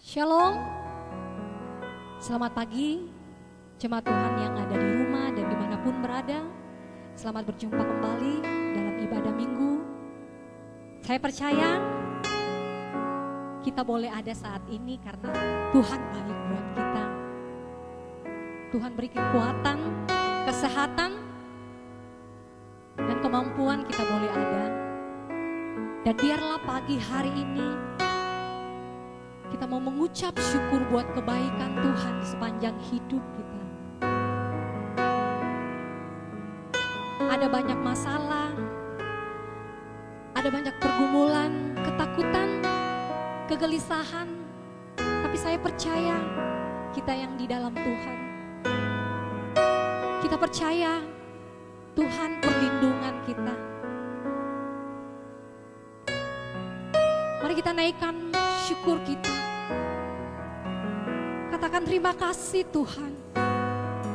Shalom, selamat pagi jemaat Tuhan yang ada di rumah dan dimanapun berada. Selamat berjumpa kembali dalam ibadah minggu. Saya percaya kita boleh ada saat ini karena Tuhan baik buat kita. Tuhan beri kekuatan, kesehatan, dan kemampuan kita boleh ada. Dan biarlah pagi hari ini kita mau mengucap syukur buat kebaikan Tuhan di sepanjang hidup kita. Ada banyak masalah, ada banyak pergumulan, ketakutan, kegelisahan. Tapi saya percaya kita yang di dalam Tuhan. Kita percaya Tuhan perlindungan kita. Mari kita naikkan syukur kita. Katakan terima kasih Tuhan.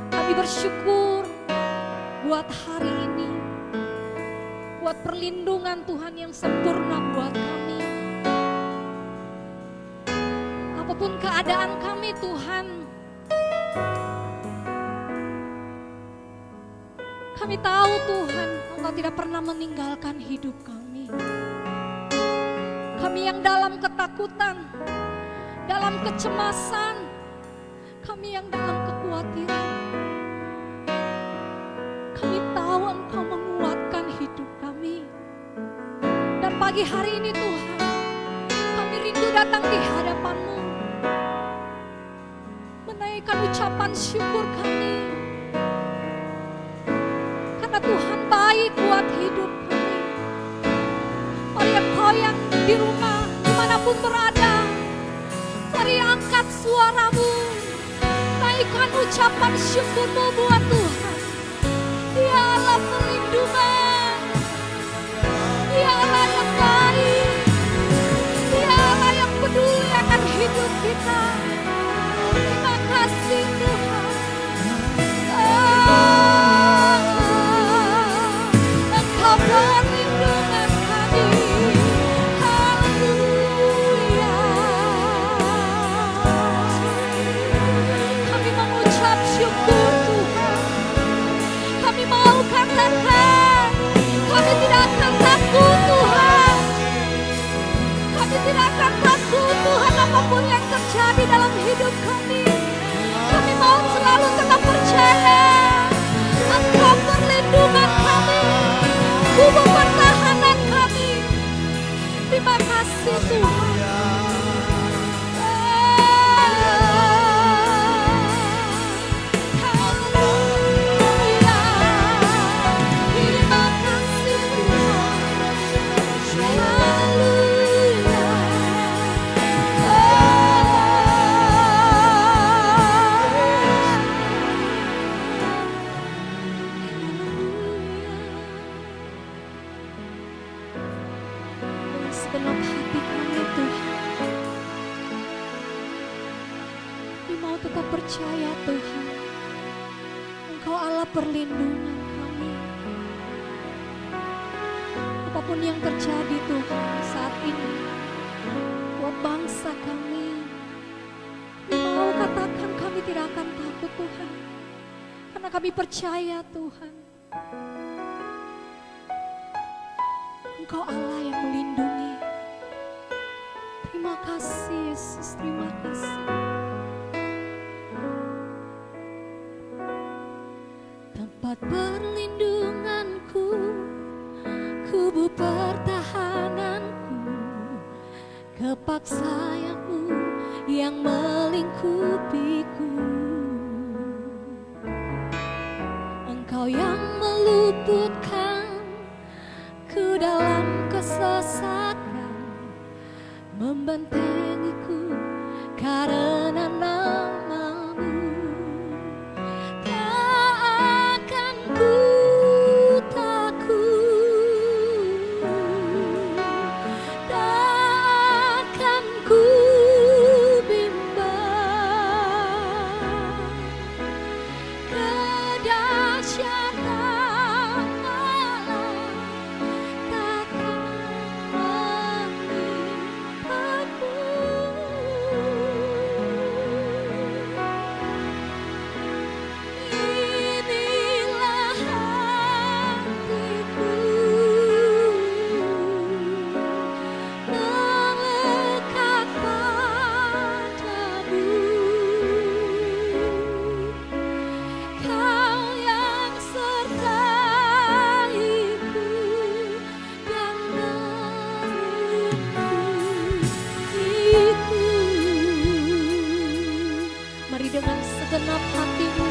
Kami bersyukur buat hari ini. Buat perlindungan Tuhan yang sempurna buat kami. Apapun keadaan kami Tuhan, kami tahu Tuhan Engkau tidak pernah meninggalkan hidup kami. Kami yang dalam ketakutan, dalam kecemasan, kami yang dalam kekhawatiran. Kami tahu Engkau menguatkan hidup kami. Dan pagi hari ini Tuhan, kami rindu datang di hadapan-Mu, menaikkan ucapan syukur kami. Karena Tuhan baik buat hidup kami. Mari Engkau yang di rumah, dimanapun berada, mari angkat suaramu, naikkan ucapan syukur-Mu buat Tuhan. Dia Allah perlindungan, Dia Allah yang baik, Dia Allah yang peduli akan hidup kita. Kami mau tetap percaya Tuhan, Engkau Allah perlindungan kami. Apapun yang terjadi Tuhan saat ini buat bangsa kami, kami mau katakan kami tidak akan takut Tuhan, karena kami percaya Tuhan, Engkau Allah yang melindungi. Terima kasih Yesus, terima kasih. Tempat perlindunganku, kubu pertahananku, kepak sayapmu yang melingkupiku. Engkau yang meluputkan ku dalam kesesatan, membentengiku karena namamu. Tak akan ku takut, tak akan ku bimbang, kedahsyatan Allah takkan menimpaku. Inilah hatiku, melekat padamu. Kau yang sertaiku dan melindungiku. Mari dengan segenap hatimu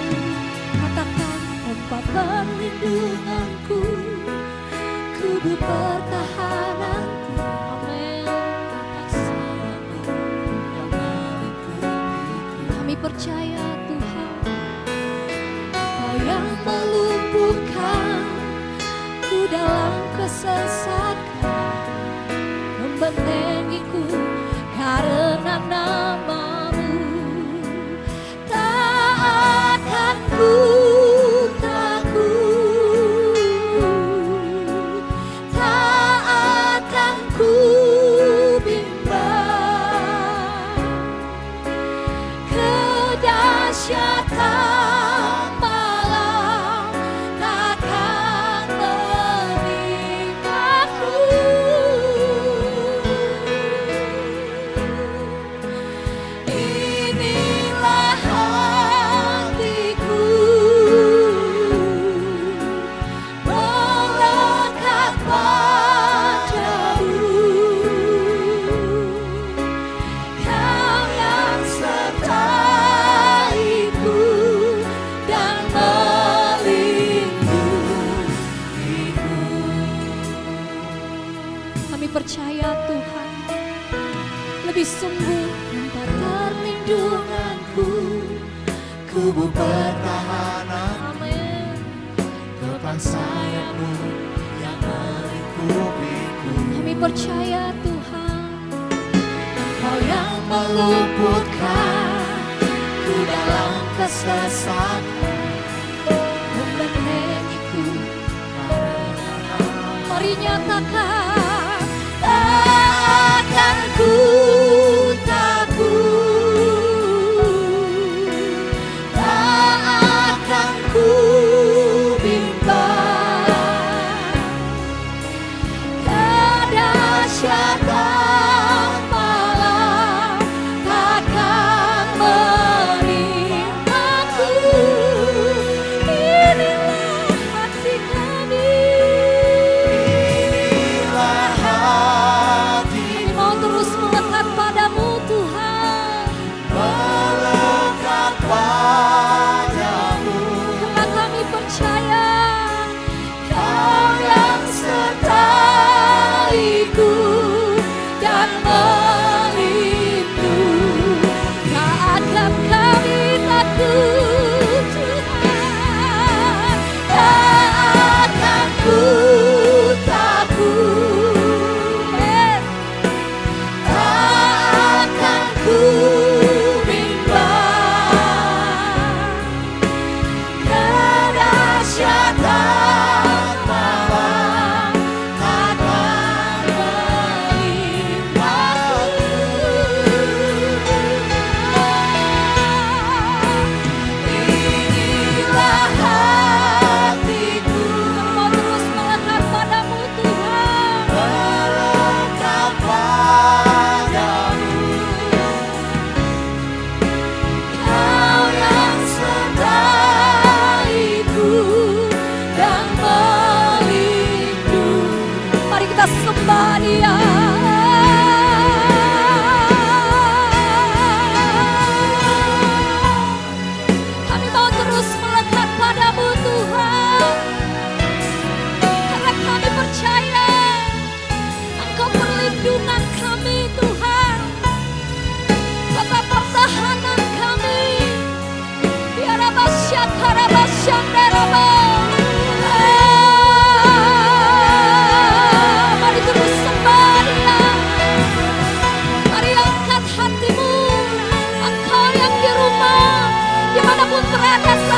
katakan, tempat perlindunganku, kubu pertahananku. Amin. Kami percaya Tuhan, Kau yang melumpuhkan ku dalam kesesatan, membentengiku karena namamu. Tak akan ku takut, tak akan ku bimbang, kedahsyatan malam takkan menimpaku. Inilah hatiku, melekat padamu. Kau yang sertaiku dan melindungiku. Kami percaya Tuhan, lebih sungguh tempat perlindunganku, kubu pertahanan. Amin. Kepak sayapmu yang melingkupiku. Kami percaya Tuhan, Kau yang meluputkan ku dalam kesesatan, membentengiku. karena namamu. Mari nyatakan, tak akan ku takut, tak akan ku bimbang, kedahsyatan malam takkan menimpaku. Inilah hati kami, Inilah hati kami mau terus melekat padamu Tuhan, melekat padamu. karena kami percaya Kau yang sertaiku dan melindungi. Tak akan kami takut Tuhan, tak akan ku takut, tak akan ku bimbang,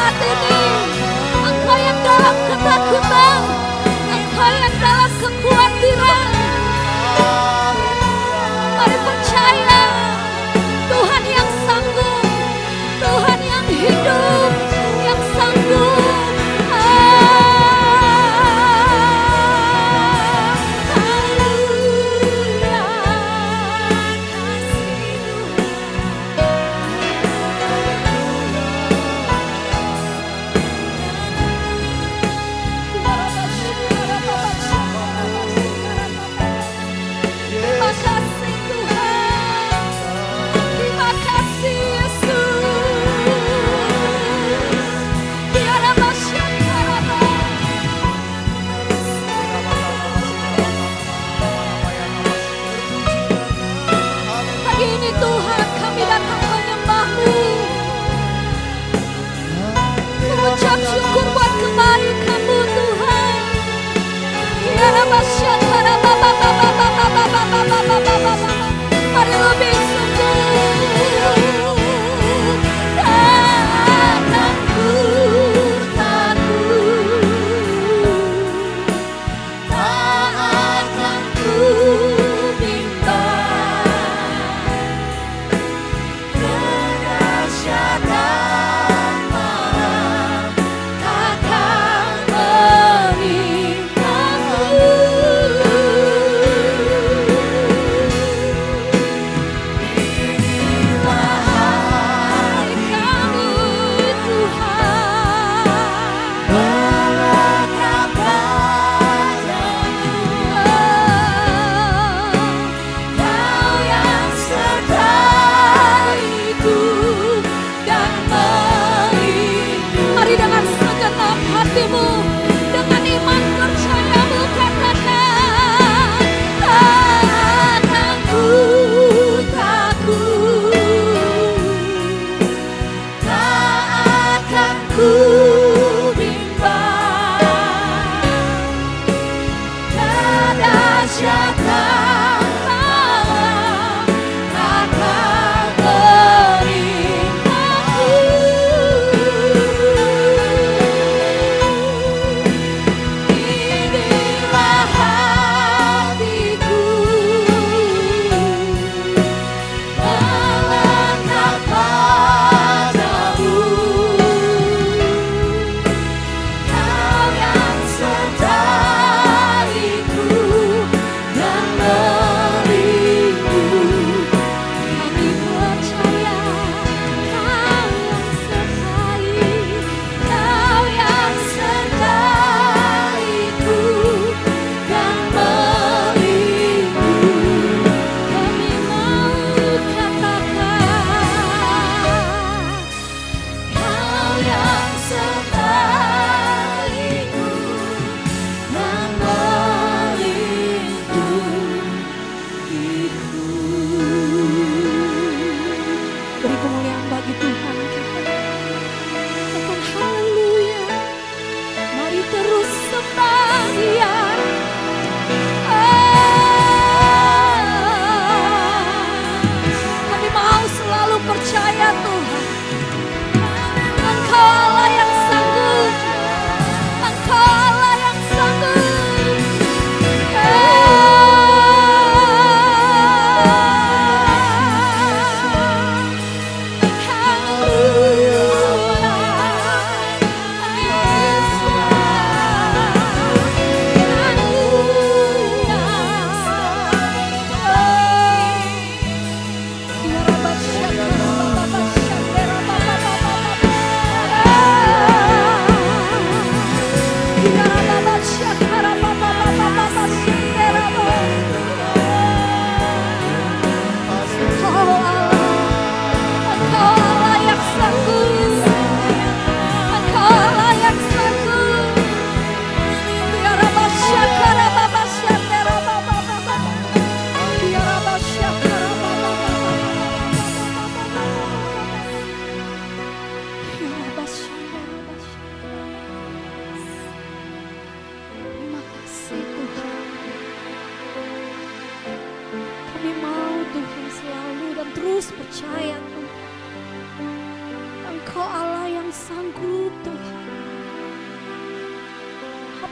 saat ini. Engkau yang dalam ketakutan, Engkau yang dalam kekhawatiran. Mari percaya, Tuhan yang sanggup, Tuhan yang hidup, yang sanggup.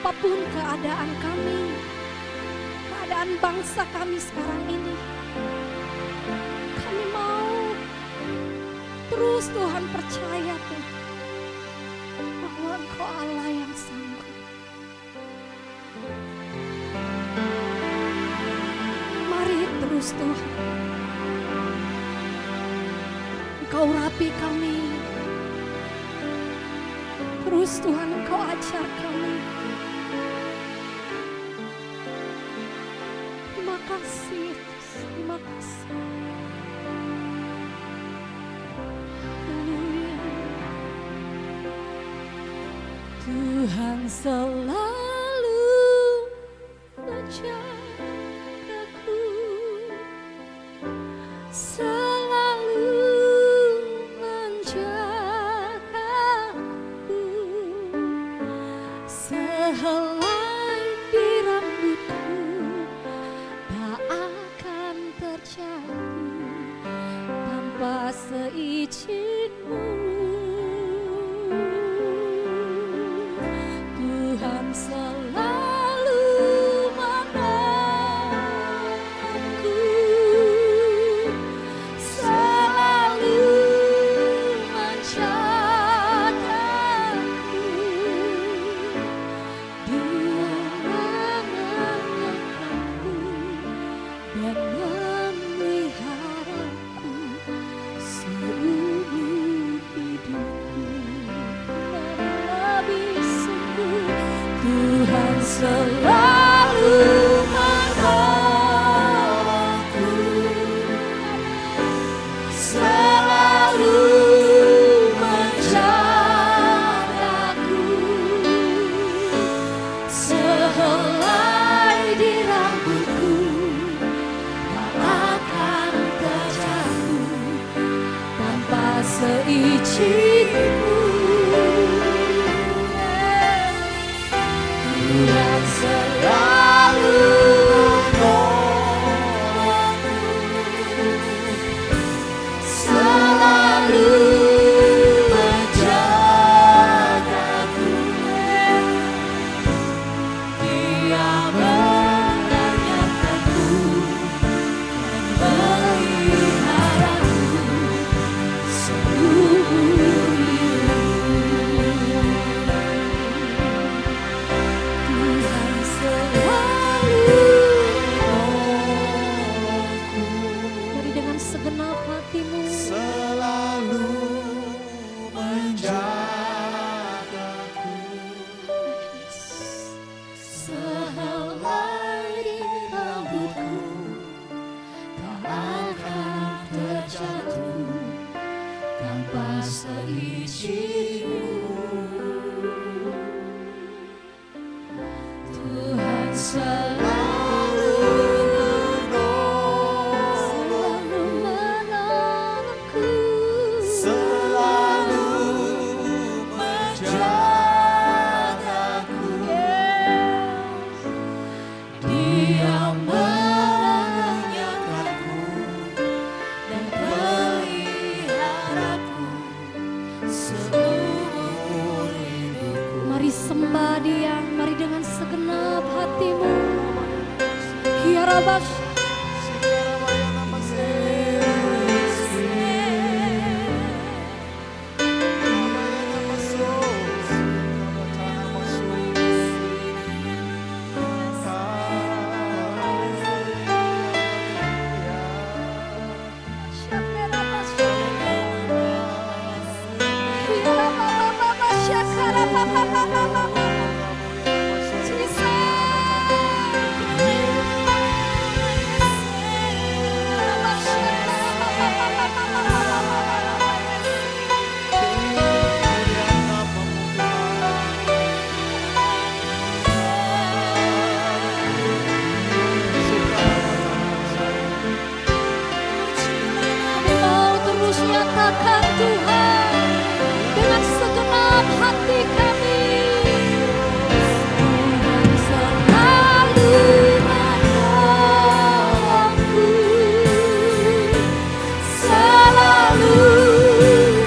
apapun keadaan kami, keadaan bangsa kami sekarang ini, kami mau terus Tuhan percaya Tuhan bahwa Engkau Allah yang sanggup. Mari terus Tuhan, Engkau urapi kami. Terus Tuhan Engkau ajar kami. Terima kasih Yesus, terima kasih. Haleluya. Tuhan selalu menjagaku, selalu menjagaku, sehelai di rambutku tak akan terjatuh tanpa seizin-Mu. Tuhan selalu menolongku, selalu menjagaku. Dia mengenyangkanku dan memeliharaku seumur hidupku. Lebih sungguh Tuhan selalu menolongku, selalu menjagaku, sehelai di rambutku tak akan terjatuh tanpa seizin-Mu. Tuhan selalu menolongku, selalu menjagaku. Dia mengenyangkanku dan memeliharaku seumur hidupku. Tuhan selalu menolongku. Mari dengan segenap hatimu selalu menjagaku, sehelai di rambutku tak akan terjatuh tanpa seizin-Mu. Tuhan selalu menolongku, selalu menjagaku. Dia mengenyangkanku dan peliharaku seumur hidupku. Mari sembah Dia, mari dengan segenap hatimu. Kiarabas. Mau terus nyatakan Tuhan dengan segenap hati kami. Tuhan selalu menolongku, selalu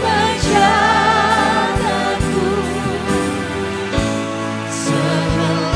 menjagaku, sehelai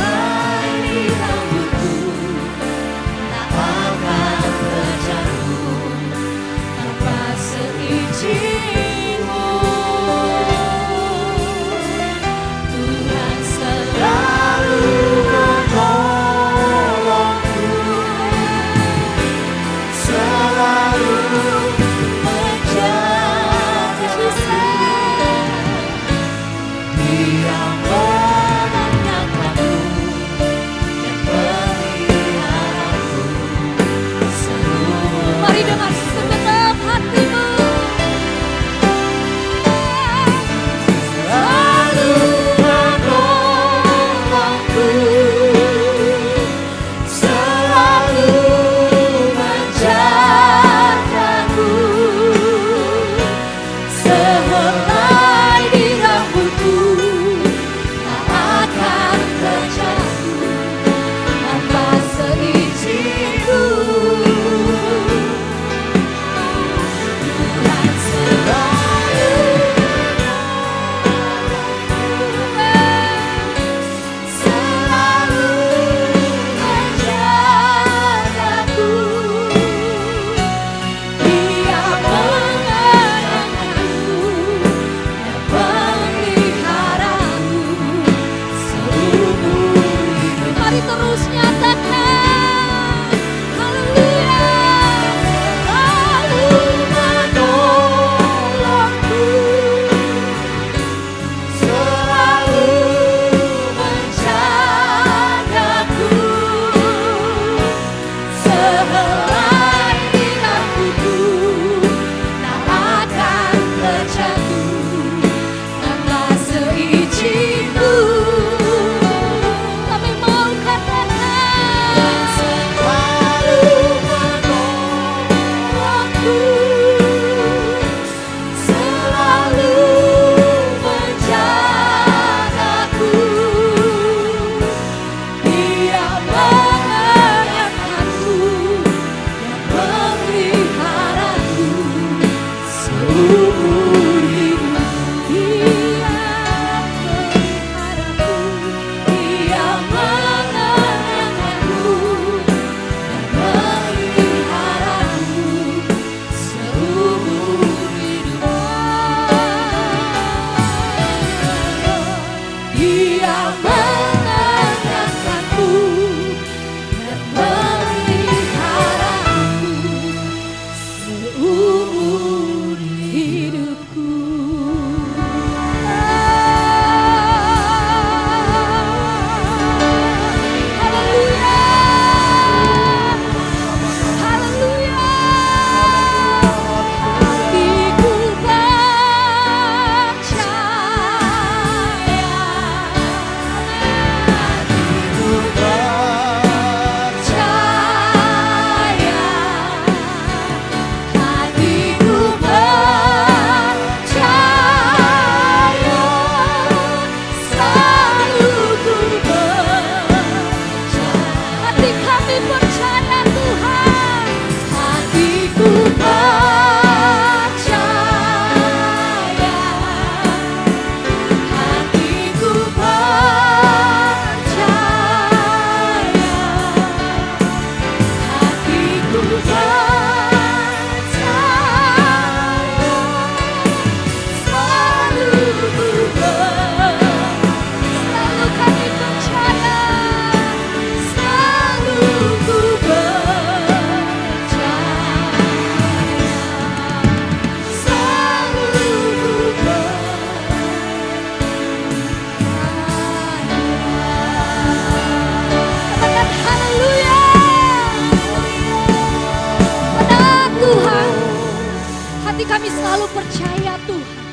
kami selalu percaya Tuhan,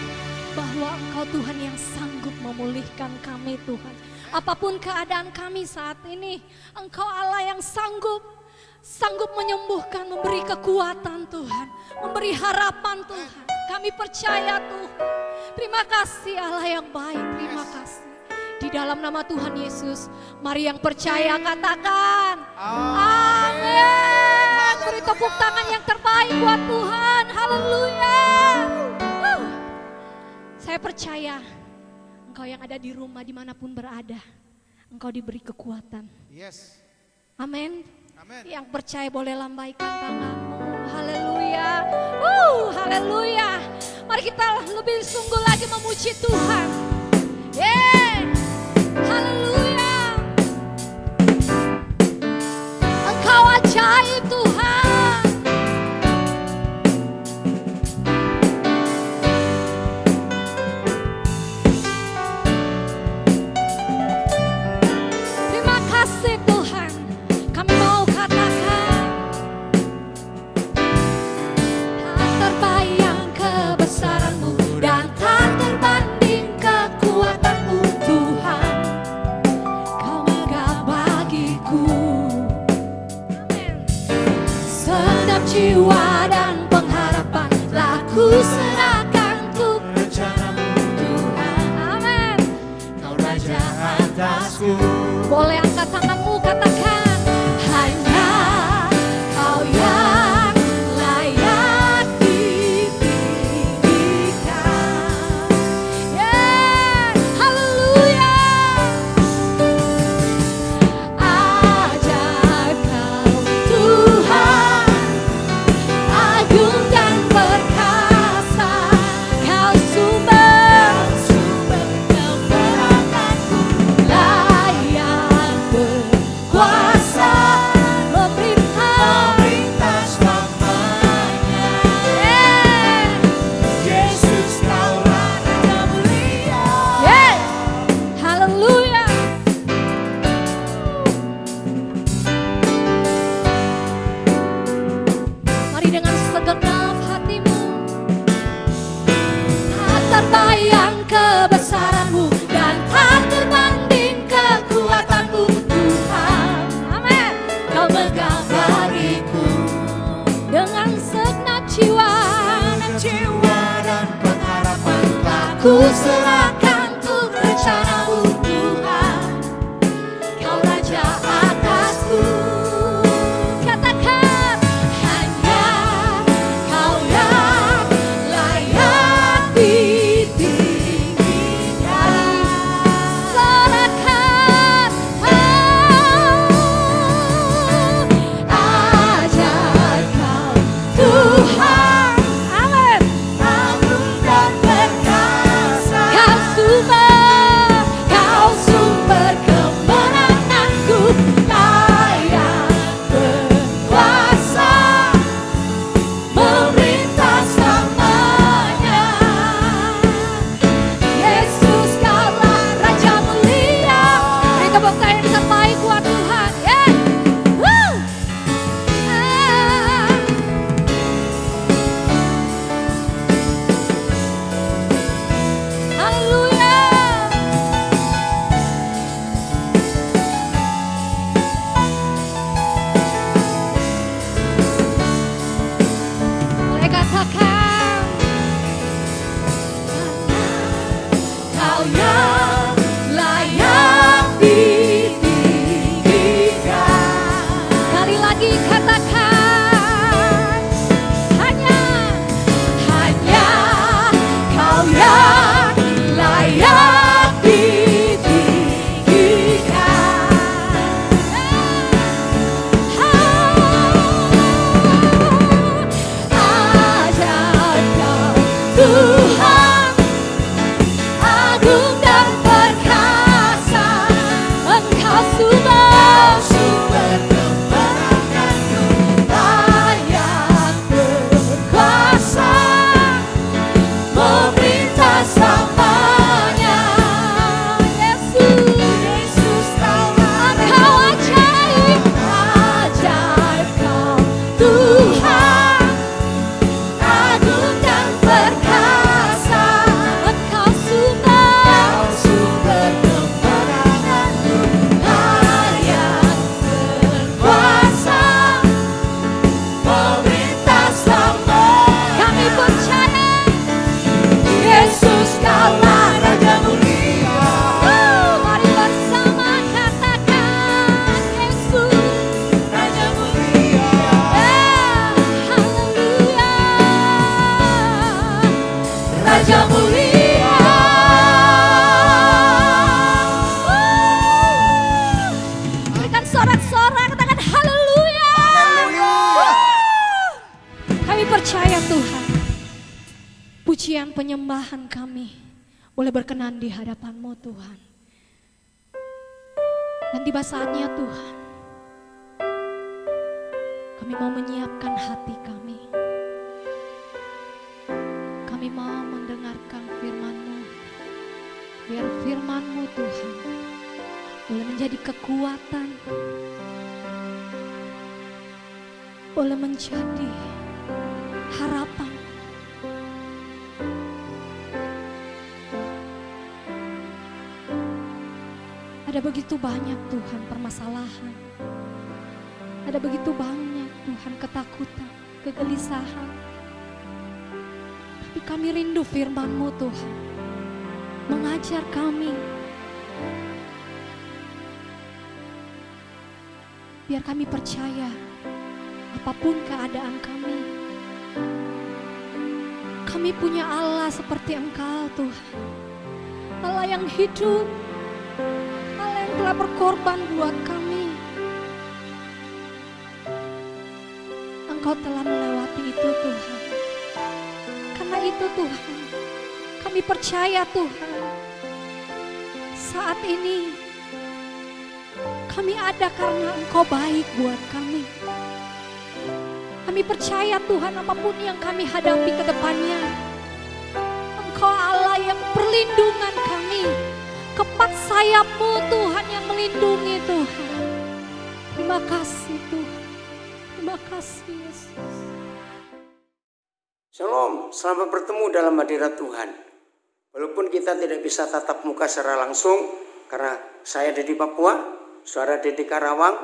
bahwa Engkau Tuhan yang sanggup memulihkan kami Tuhan. Apapun keadaan kami saat ini, Engkau Allah yang sanggup menyembuhkan, memberi kekuatan Tuhan, memberi harapan Tuhan. Kami percaya Tuhan. Terima kasih Allah yang baik, terima kasih. Di dalam nama Tuhan Yesus, mari yang percaya katakan amin. Beri tepuk tangan yang terbaik buat Tuhan. Haleluya. Saya percaya engkau yang ada di rumah dimanapun berada, engkau diberi kekuatan. Yes. Amin. Amin. Yang percaya boleh lambaikan tanganmu. Haleluya. Haleluya. Mari kita lebih sungguh lagi memuji Tuhan. Haleluya. Engkau ajaib Tuhan. Terima kasih Tuhan. Kami mau katakan, tak terbayang kebesaran-Mu dan tak terbanding kekuatan-Mu Tuhan. Kau megah bagiku. Segenap jiwa dan pengharapan telah ku serahkan untuk Rencana-Mu Tuhan. Amin. Kau Raja atasku. Boleh angkat tanganmu, katakan hanya Kau yang layak ditinggikan. Haleluya. Ajaib Kau Tuhan, agung dan perkasa. Kau sumber kebenaranku, layak berkuasa, Memerintah selamanya. Yesus Kau Raja mulia. Haleluya. Mari dengan segenap hatimu, tak terbayang kebesaran-Mu dan tak terbanding kekuatan-Mu Tuhan. Amin. Kau megah bagiku dengan segenap jiwa Dan pengharapan ku serahkan untuk rencana-Mu Tuhan. Kau Raja atasku. Katakan hanya Kau yang layak ditinggikan. Serahkan ajaib Kau Tuhan. Amin. agung dan perkasa. Kau Raja mulia. Berikan sorak-sorak, katakan haleluya. Kami percaya Tuhan, pujian penyembahan kami boleh berkenan di hadapan-Mu Tuhan. Dan tiba saatnya Tuhan, kami mau menyiapkan hati kami. Kami mau mendengarkan firman-Mu. Biar firman-Mu Tuhan boleh menjadi kekuatan, boleh menjadi harapan. Ada begitu banyak Tuhan permasalahan. Ada begitu banyak Tuhan ketakutan, kegelisahan. Tapi kami rindu firman-Mu Tuhan. Mengajar kami. Biar kami percaya apapun keadaan kami. Kami punya Allah seperti Engkau Tuhan. Allah yang hidup. Allah yang telah berkorban buat kami. Engkau telah melewati itu Tuhan. Karena itu Tuhan, kami percaya Tuhan, saat ini kami ada karena Engkau baik buat kami. Kami percaya Tuhan, apapun yang kami hadapi ke depannya, Engkau Allah yang perlindungan kami. Kepak sayap-Mu Tuhan yang melindungi Tuhan. Terima kasih Tuhan. Terima kasih Yesus. Shalom, selamat bertemu dalam hadirat Tuhan. Walaupun kita tidak bisa tatap muka secara langsung, karena saya ada di Papua, saudara ada di Karawang,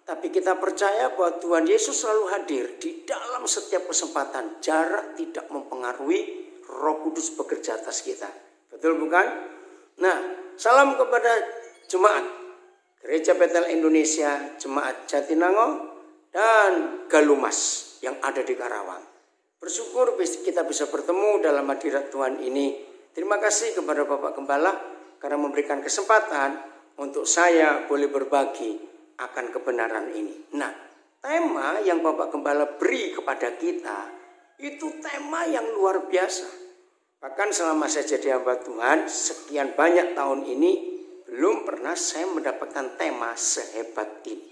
tapi kita percaya bahwa Tuhan Yesus selalu hadir di dalam setiap kesempatan. Jarak tidak mempengaruhi, Roh Kudus bekerja atas kita. Betul bukan? Nah, salam kepada jemaat Gereja Betel Indonesia, Jemaat Jatinangor, dan Galumas yang ada di Karawang. Bersyukur kita bisa bertemu dalam hadirat Tuhan ini. Terima kasih kepada Bapak Gembala karena memberikan kesempatan untuk saya boleh berbagi akan kebenaran ini. Nah, tema yang Bapak Gembala beri kepada kita itu tema yang luar biasa. Bahkan selama saya jadi hamba Tuhan sekian banyak tahun ini, belum pernah saya mendapatkan tema sehebat ini.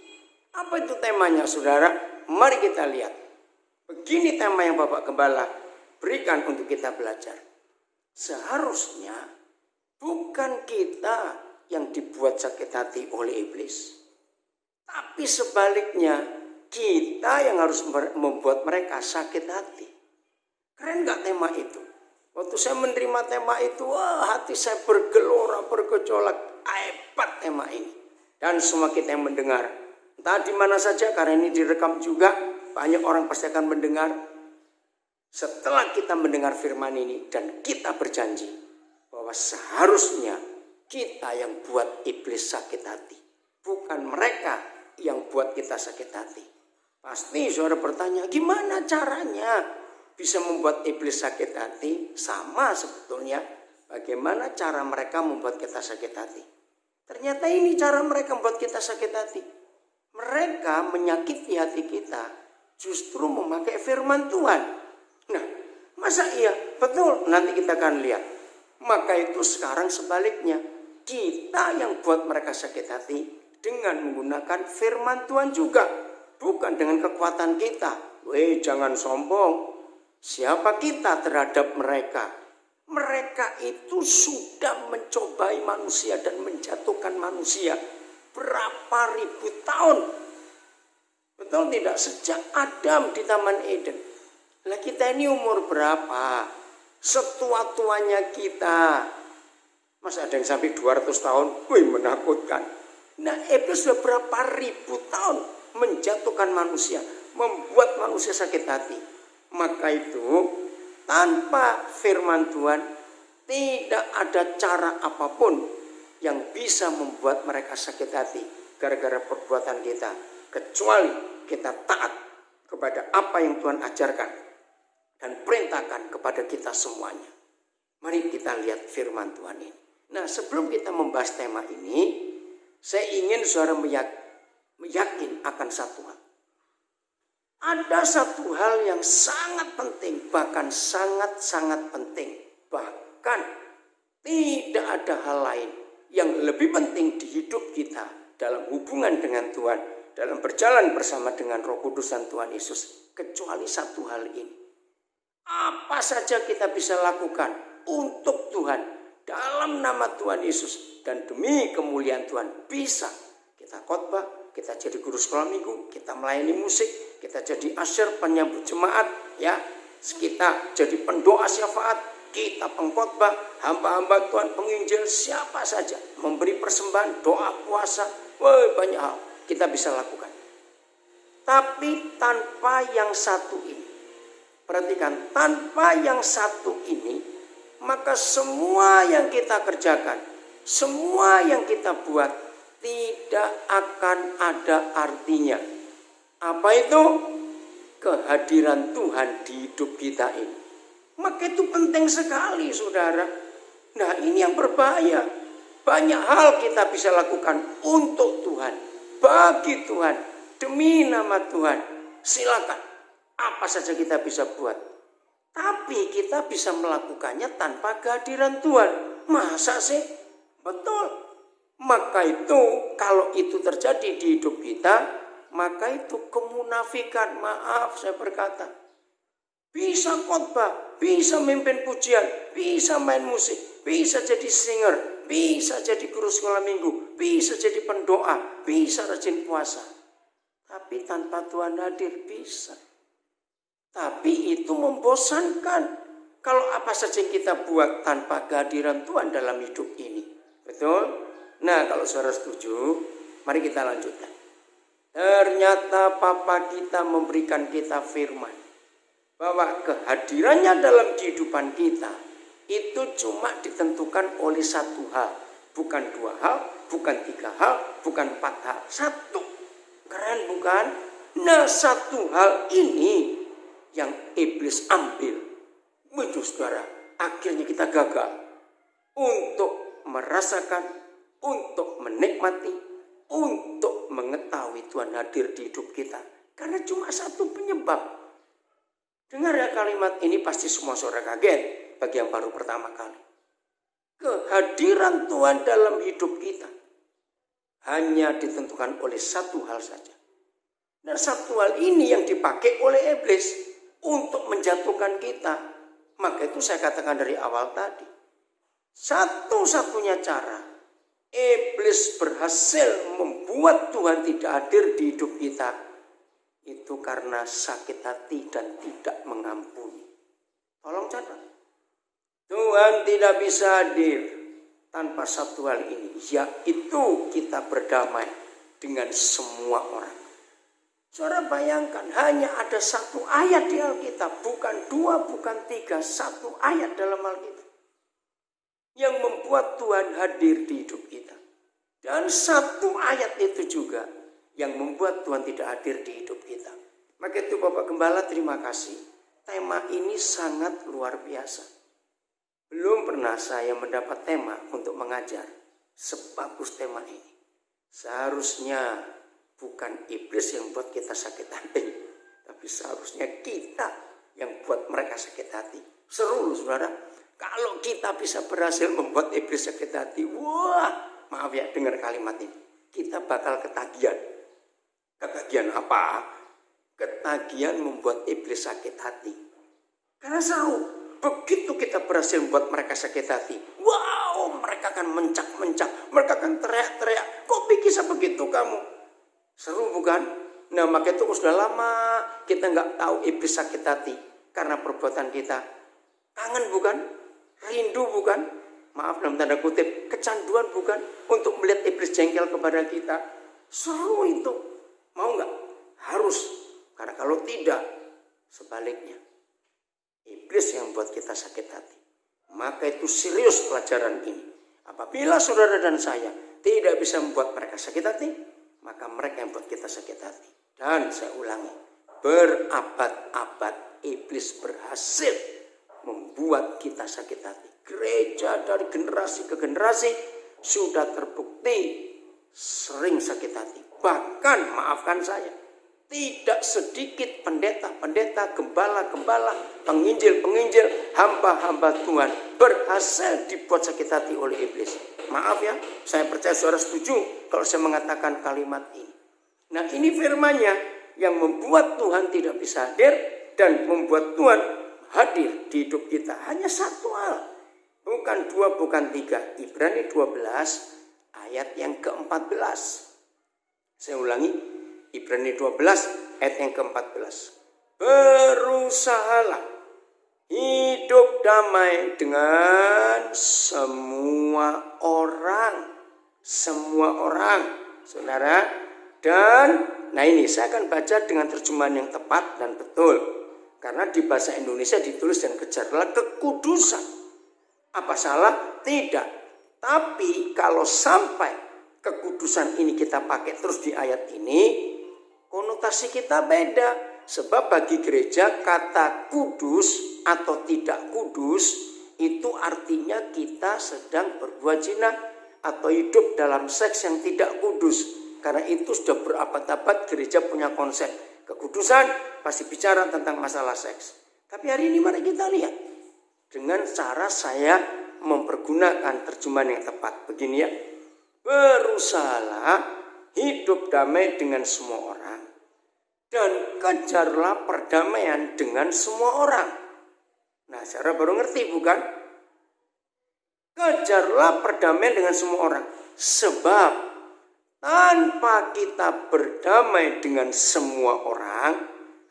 Apa itu temanya saudara? Mari kita lihat. Begini tema yang Bapak Gembala berikan untuk kita belajar. Seharusnya bukan kita yang dibuat sakit hati oleh iblis. Tapi sebaliknya kita yang harus membuat mereka sakit hati. Keren gak tema itu? Waktu saya menerima tema itu, hati saya bergelora, bergejolak. Hebat tema ini. Dan semua kita yang mendengar, entah di mana saja, karena ini direkam juga, banyak orang pasti akan mendengar. Setelah kita mendengar firman ini dan kita berjanji bahwa seharusnya kita yang buat iblis sakit hati, bukan mereka yang buat kita sakit hati. Pasti saudara bertanya, gimana caranya bisa membuat iblis sakit hati? Sama sebetulnya bagaimana cara mereka membuat kita sakit hati. Ternyata ini cara mereka membuat kita sakit hati. Mereka menyakiti hati kita justru memakai firman Tuhan. Nah, masa iya? Betul, nanti kita akan lihat. Maka itu sekarang sebaliknya, kita yang buat mereka sakit hati dengan menggunakan firman Tuhan juga, bukan dengan kekuatan kita. Jangan sombong. Siapa kita terhadap mereka? Mereka itu sudah mencobai manusia dan menjatuhkan manusia berapa ribu tahun. Betul tidak? Sejak Adam di Taman Eden. Lah kita ini umur berapa? Setua-tuanya kita. Masa ada yang sampai 200 tahun? Menakutkan. Nah, iblis sudah berapa ribu tahun menjatuhkan manusia, membuat manusia sakit hati. Maka itu tanpa firman Tuhan tidak ada cara apapun yang bisa membuat mereka sakit hati gara-gara perbuatan kita, kecuali kita taat kepada apa yang Tuhan ajarkan dan perintahkan kepada kita semuanya. Mari kita lihat firman Tuhan ini. Nah, sebelum kita membahas tema ini, saya ingin saudara meyakin akan satu hal. Ada satu hal yang sangat penting, bahkan sangat-sangat penting. Bahkan tidak ada hal lain yang lebih penting di hidup kita dalam hubungan dengan Tuhan, dalam berjalan bersama dengan Roh Kudus dan Tuhan Yesus, kecuali satu hal ini. Apa saja kita bisa lakukan untuk Tuhan dalam nama Tuhan Yesus dan demi kemuliaan Tuhan, bisa. Kita khotbah, kita jadi guru sekolah minggu, kita melayani musik, kita jadi asyir penyambut jemaat, ya, kita jadi pendoa syafaat, kita pengkhotbah, hamba-hamba Tuhan, penginjil, siapa saja, memberi persembahan, doa puasa, banyak hal kita bisa lakukan. Tapi tanpa yang satu ini, perhatikan, tanpa yang satu ini, maka semua yang kita kerjakan, semua yang kita buat tidak akan ada artinya. Apa itu? Kehadiran Tuhan di hidup kita ini. Maka itu penting sekali, saudara. Nah, ini yang berbahaya. Banyak hal kita bisa lakukan untuk Tuhan, bagi Tuhan, demi nama Tuhan. Silakan, apa saja kita bisa buat. Tapi kita bisa melakukannya tanpa kehadiran Tuhan. Masa sih? Betul. Maka itu, kalau itu terjadi di hidup kita, maka itu kemunafikan. Maaf saya berkata. Bisa khotbah, bisa memimpin pujian, bisa main musik, bisa jadi singer, bisa jadi guru sekolah minggu, bisa jadi pendoa, bisa rajin puasa. Tapi tanpa Tuhan hadir bisa. Tapi itu membosankan. Kalau apa saja yang kita buat tanpa kehadiran Tuhan dalam hidup ini. Betul? Nah, kalau saudara setuju, mari kita lanjutkan. Ternyata Papa kita memberikan kita firman bahwa kehadirannya dalam kehidupan kita itu cuma ditentukan oleh satu hal. Bukan dua hal, bukan tiga hal, bukan empat hal. Satu. Keren bukan? Nah, satu hal ini yang iblis ambil. Betul saudara, akhirnya kita gagal untuk merasakan, untuk menikmati, untuk mengetahui Tuhan hadir di hidup kita. Karena cuma satu penyebab. Dengar ya kalimat ini, pasti semua saudara kaget bagi yang baru pertama kali. Kehadiran Tuhan dalam hidup kita hanya ditentukan oleh satu hal saja. Dan satu hal ini yang dipakai oleh iblis untuk menjatuhkan kita. Maka itu saya katakan dari awal tadi. Satu-satunya cara iblis berhasil membuat Tuhan tidak hadir di hidup kita itu karena sakit hati dan tidak mengampuni. Tolong catat. Tuhan tidak bisa hadir tanpa satu hal ini, yaitu kita berdamai dengan semua orang. Saudara bayangkan, hanya ada satu ayat di Alkitab, bukan dua, bukan tiga, satu ayat dalam Alkitab yang membuat Tuhan hadir di hidup kita. Dan satu ayat itu juga yang membuat Tuhan tidak hadir di hidup kita. Maka itu Bapak Gembala, terima kasih. Tema ini sangat luar biasa. Belum pernah saya mendapat tema untuk mengajar sebagus tema ini. Seharusnya bukan iblis yang buat kita sakit hati, tapi seharusnya kita yang buat mereka sakit hati. Seru saudara. Kalau kita bisa berhasil membuat iblis sakit hati, wah, maaf ya dengar kalimat ini, kita bakal ketagihan. Ketagihan apa? Ketagihan membuat iblis sakit hati. Karena seru, begitu kita berhasil membuat mereka sakit hati, wow, mereka akan mencak-mencak, mereka akan teriak-teriak, kok bisa begitu kamu? Seru bukan? Nah, maka itu sudah lama kita nggak tahu iblis sakit hati karena perbuatan kita. Kangen bukan? Rindu bukan? Maaf dalam tanda kutip, kecanduan bukan? Untuk melihat iblis jengkel kepada kita. Seru itu. Mau nggak? Harus. Karena kalau tidak, sebaliknya. Iblis yang buat kita sakit hati. Maka itu serius pelajaran ini. Apabila saudara dan saya tidak bisa membuat mereka sakit hati, maka mereka yang buat kita sakit hati. Dan saya ulangi, berabad-abad iblis berhasil membuat kita sakit hati. gereja dari generasi ke generasi sudah terbukti sering sakit hati. Bahkan maafkan saya, tidak sedikit pendeta-pendeta, gembala-gembala, penginjil-penginjil, hamba-hamba Tuhan berhasil dibuat sakit hati oleh iblis. Maaf ya, saya percaya saudara setuju kalau saya mengatakan kalimat ini. Nah, ini firman-Nya yang membuat Tuhan tidak bisa hadir dan membuat Tuhan hadir di hidup kita. Hanya satu hal, bukan dua, bukan tiga. Ibrani 12 ayat yang ke-14. Saya ulangi, Ibrani 12 ayat yang ke-14. Berusahalah hidup damai dengan semua orang. Semua orang, saudara. Dan, nah ini saya akan baca dengan terjemahan yang tepat dan betul. Karena di bahasa Indonesia ditulis dan kejarlah kekudusan. Apa salah? Tidak. Tapi kalau sampai kekudusan ini kita pakai terus di ayat ini, konotasi kita beda. Sebab bagi gereja kata kudus atau tidak kudus itu artinya kita sedang berbuat zina atau hidup dalam seks yang tidak kudus. Karena itu sudah berabad-abad gereja punya konsep kekudusan pasti bicara tentang masalah seks. Tapi hari ini mari kita lihat dengan cara saya mempergunakan terjemahan yang tepat. Begini ya, berusahalah hidup damai dengan semua orang dan kejarlah perdamaian dengan semua orang. Nah, saudara baru ngerti bukan? Kejarlah perdamaian dengan semua orang. Sebab tanpa kita berdamai dengan semua orang,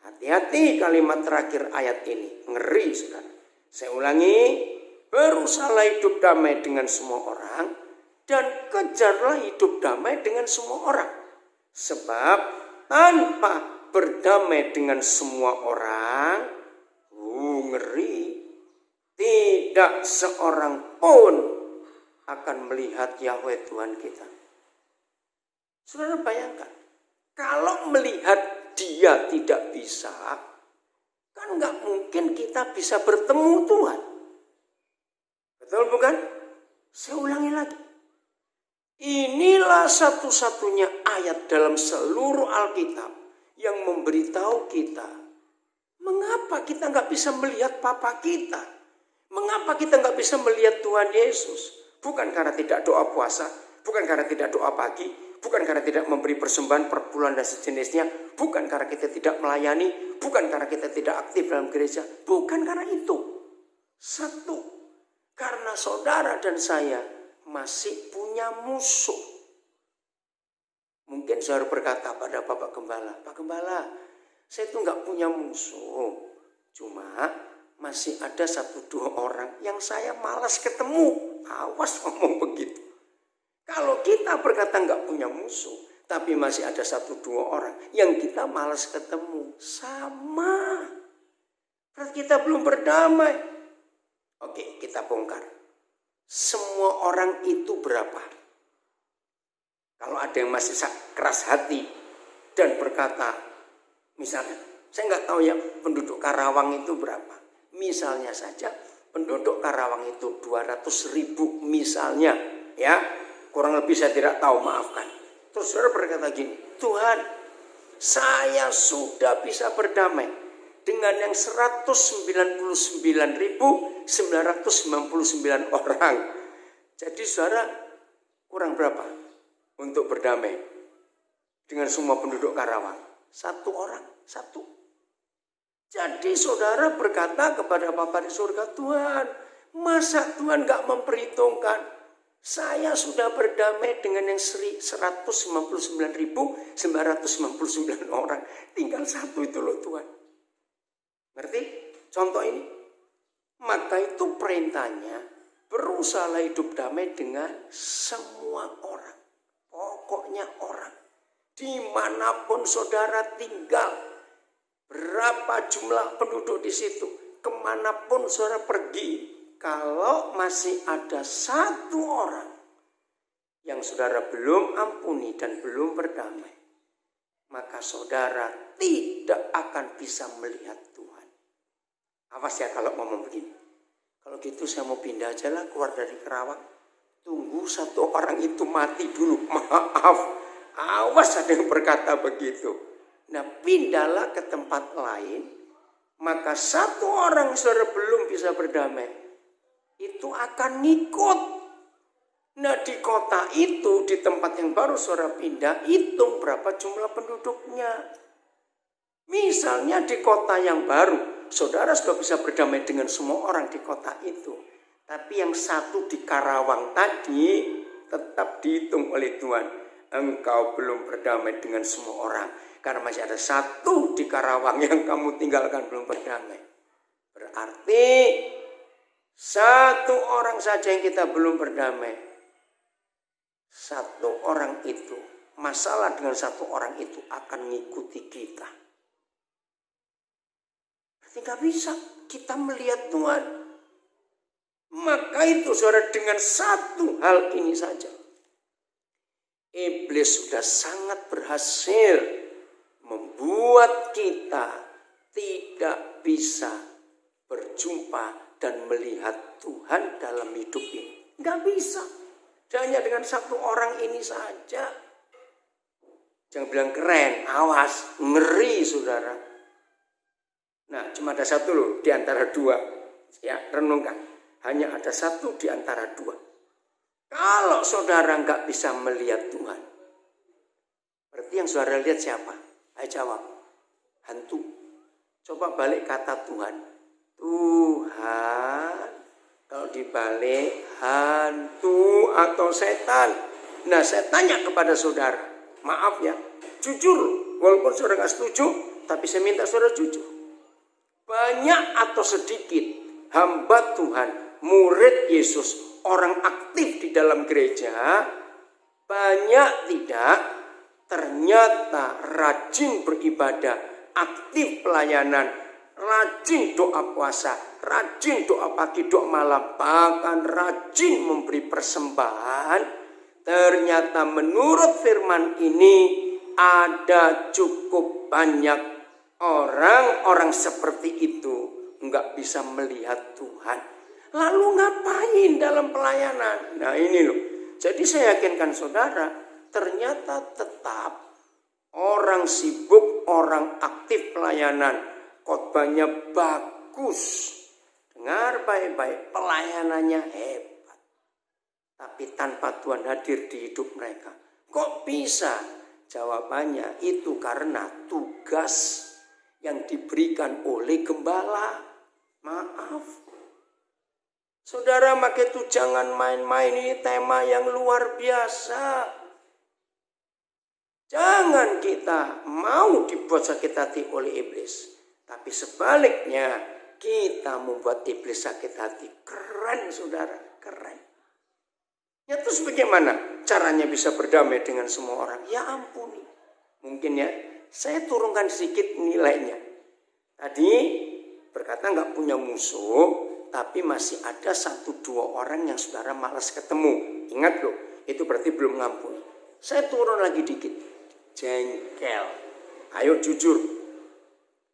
hati-hati kalimat terakhir ayat ini. Ngeri, saudara. Saya ulangi, berusahalah hidup damai dengan semua orang dan kejarlah hidup damai dengan semua orang. Sebab tanpa berdamai dengan semua orang, ngeri, tidak seorang pun akan melihat Yahweh Tuhan kita. Saudara bayangkan, kalau melihat Dia tidak bisa, kan nggak mungkin kita bisa bertemu Tuhan. Betul bukan? Saya ulangi lagi. Inilah satu-satunya ayat dalam seluruh Alkitab yang memberitahu kita, mengapa kita nggak bisa melihat Papa kita? Mengapa kita nggak bisa melihat Tuhan Yesus? Bukan karena tidak doa puasa, bukan karena tidak doa pagi, bukan karena tidak memberi persembahan per bulan dan sejenisnya, bukan karena kita tidak melayani, bukan karena kita tidak aktif dalam gereja, bukan karena itu. Satu, karena saudara dan saya masih punya musuh. Mungkin saudara berkata pada Bapak Gembala, Pak Gembala, saya itu nggak punya musuh, cuma masih ada 1-2 orang yang saya malas ketemu. Awas ngomong begitu. Kalau kita berkata nggak punya musuh, tapi masih ada 1-2 orang yang kita malas ketemu, sama. Berarti kita belum berdamai. Oke, kita bongkar. Semua orang itu berapa? Kalau ada yang masih keras hati dan berkata, misalnya, saya nggak tahu ya penduduk Karawang itu berapa. Misalnya saja penduduk Karawang itu 200.000 misalnya, ya. Kurang lebih saya tidak tahu, maafkan. Terus saudara berkata gini, Tuhan, saya sudah bisa berdamai dengan yang 199.999 orang. Jadi saudara kurang berapa untuk berdamai dengan semua penduduk Karawang? 1 orang, 1. Jadi saudara berkata kepada Bapa di surga, Tuhan, masa Tuhan gak memperhitungkan? Saya sudah berdamai dengan yang 199.999 orang. Tinggal 1 itu loh Tuhan. Ngerti? Contoh ini. Maka itu perintahnya, berusahalah hidup damai dengan semua orang. Pokoknya orang. Dimanapun saudara tinggal. Berapa jumlah penduduk di situ. Kemanapun saudara pergi. Kalau masih ada 1 orang yang saudara belum ampuni dan belum berdamai, maka saudara tidak akan bisa melihat Tuhan. Awas ya kalau ngomong begini. Kalau gitu saya mau pindah aja lah keluar dari Kerawang. Tunggu satu orang itu mati dulu. Maaf, awas ada yang berkata begitu. Nah, pindahlah ke tempat lain. Maka satu orang saudara belum bisa berdamai, itu akan ngikut. Nah, di kota itu, di tempat yang baru saudara pindah, hitung berapa jumlah penduduknya. Misalnya di kota yang baru, saudara sudah bisa berdamai dengan semua orang di kota itu. Tapi yang satu di Karawang tadi tetap dihitung oleh Tuhan. Engkau belum berdamai dengan semua orang. Karena masih ada satu di Karawang yang kamu tinggalkan belum berdamai. Berarti satu orang saja yang kita belum berdamai. Satu orang itu, masalah dengan satu orang itu akan mengikuti kita. Berarti gak bisa kita melihat Tuhan. Maka itu saudara, dengan satu hal ini saja, iblis sudah sangat berhasil membuat kita tidak bisa berjumpa dan melihat Tuhan dalam hidup ini. Gak bisa. Hanya dengan satu orang ini saja. Jangan bilang keren, awas, ngeri saudara. Nah, cuma ada satu loh di antara dua. Ya, renungkan. Hanya ada satu di antara dua. Kalau saudara nggak bisa melihat Tuhan, berarti yang saudara lihat siapa? Ayo jawab. Hantu. Coba balik kata Tuhan. Tuhan. Kalau dibalik, hantu atau setan. Nah, saya tanya kepada saudara. Maaf ya, jujur. Walaupun saudara nggak setuju, tapi saya minta saudara jujur. Banyak atau sedikit hamba Tuhan, murid Yesus, orang aktif di dalam gereja, banyak tidak, ternyata rajin beribadah, aktif pelayanan, rajin doa puasa, rajin doa pagi, doa malam, bahkan rajin memberi persembahan. Ternyata menurut firman ini ada cukup banyak orang-orang seperti itu nggak bisa melihat Tuhan. Lalu ngapain dalam pelayanan? Nah ini loh. Jadi saya yakinkan saudara, ternyata tetap orang sibuk, orang aktif pelayanan, khotbahnya bagus, dengar baik-baik, pelayanannya hebat, tapi tanpa Tuhan hadir di hidup mereka. Kok bisa? Jawabannya itu karena tugas yang diberikan oleh gembala. Maaf. Saudara, maka itu jangan main-main, ini tema yang luar biasa. Jangan kita mau dibuat sakit hati oleh iblis. Tapi sebaliknya, kita membuat iblis sakit hati. Keren saudara, keren. Ya terus bagaimana caranya bisa berdamai dengan semua orang? Ya ampuni. Mungkin ya, saya turunkan sedikit nilainya. Tadi berkata nggak punya musuh, tapi masih ada 1-2 orang yang saudara malas ketemu. Ingat loh, itu berarti belum ngampuni. Saya turun lagi dikit. Jengkel. Ayo jujur.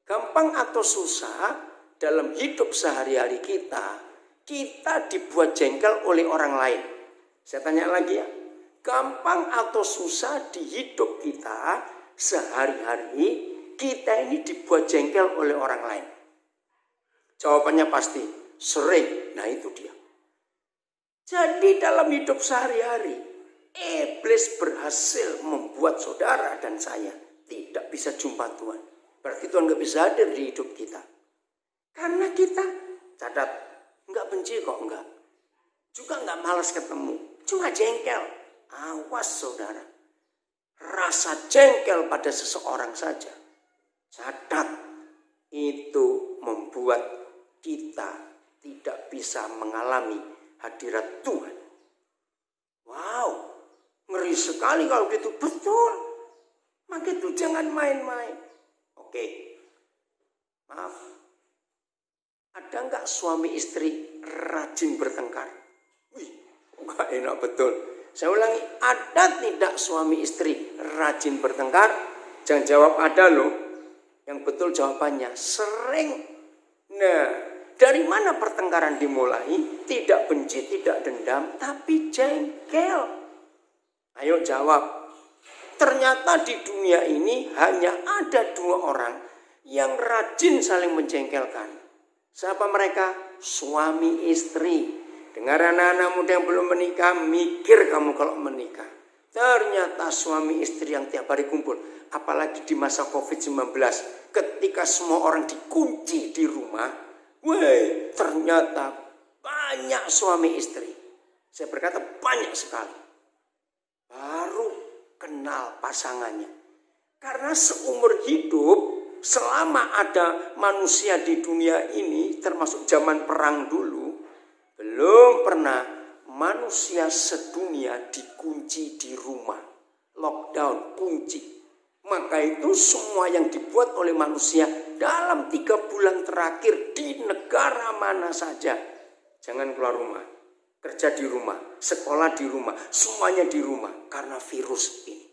Gampang atau susah dalam hidup sehari-hari kita dibuat jengkel oleh orang lain. Saya tanya lagi ya. Gampang atau susah di hidup kita sehari-hari kita ini dibuat jengkel oleh orang lain? Jawabannya pasti sering. Nah itu dia. Jadi dalam hidup sehari-hari, iblis berhasil membuat saudara dan saya tidak bisa jumpa Tuhan. Berarti Tuhan gak bisa hadir di hidup kita. Karena kita, catat, gak benci kok, enggak. Juga gak malas ketemu, cuma jengkel. Awas saudara. Rasa jengkel pada seseorang saja, catat, itu membuat kita tidak bisa mengalami hadirat Tuhan. Wow, ngeri sekali kalau gitu. Betul. Maka itu jangan main-main. Oke, maaf. Ada nggak suami istri rajin bertengkar? Wih, nggak enak betul. Saya ulangi, ada tidak suami istri rajin bertengkar? Jangan jawab ada loh. Yang betul jawabannya sering. Nah, Dari mana pertengkaran dimulai? Tidak benci, tidak dendam, tapi jengkel. Ayo jawab. Ternyata di dunia ini hanya ada 2 orang yang rajin saling menjengkelkan. Siapa mereka? Suami istri. Dengar anak-anak muda yang belum menikah, mikir kamu kalau menikah. Ternyata suami istri yang tiap hari kumpul. Apalagi di masa COVID-19. Ketika semua orang dikunci di rumah. Ternyata banyak suami istri. Saya berkata banyak sekali. Baru kenal pasangannya. Karena seumur hidup, selama ada manusia di dunia ini, termasuk zaman perang dulu, belum pernah manusia sedunia dikunci di rumah. Lockdown, kunci. Maka itu semua yang dibuat oleh manusia dalam 3 bulan terakhir di negara mana saja. Jangan keluar rumah. Kerja di rumah, sekolah di rumah, semuanya di rumah karena virus ini.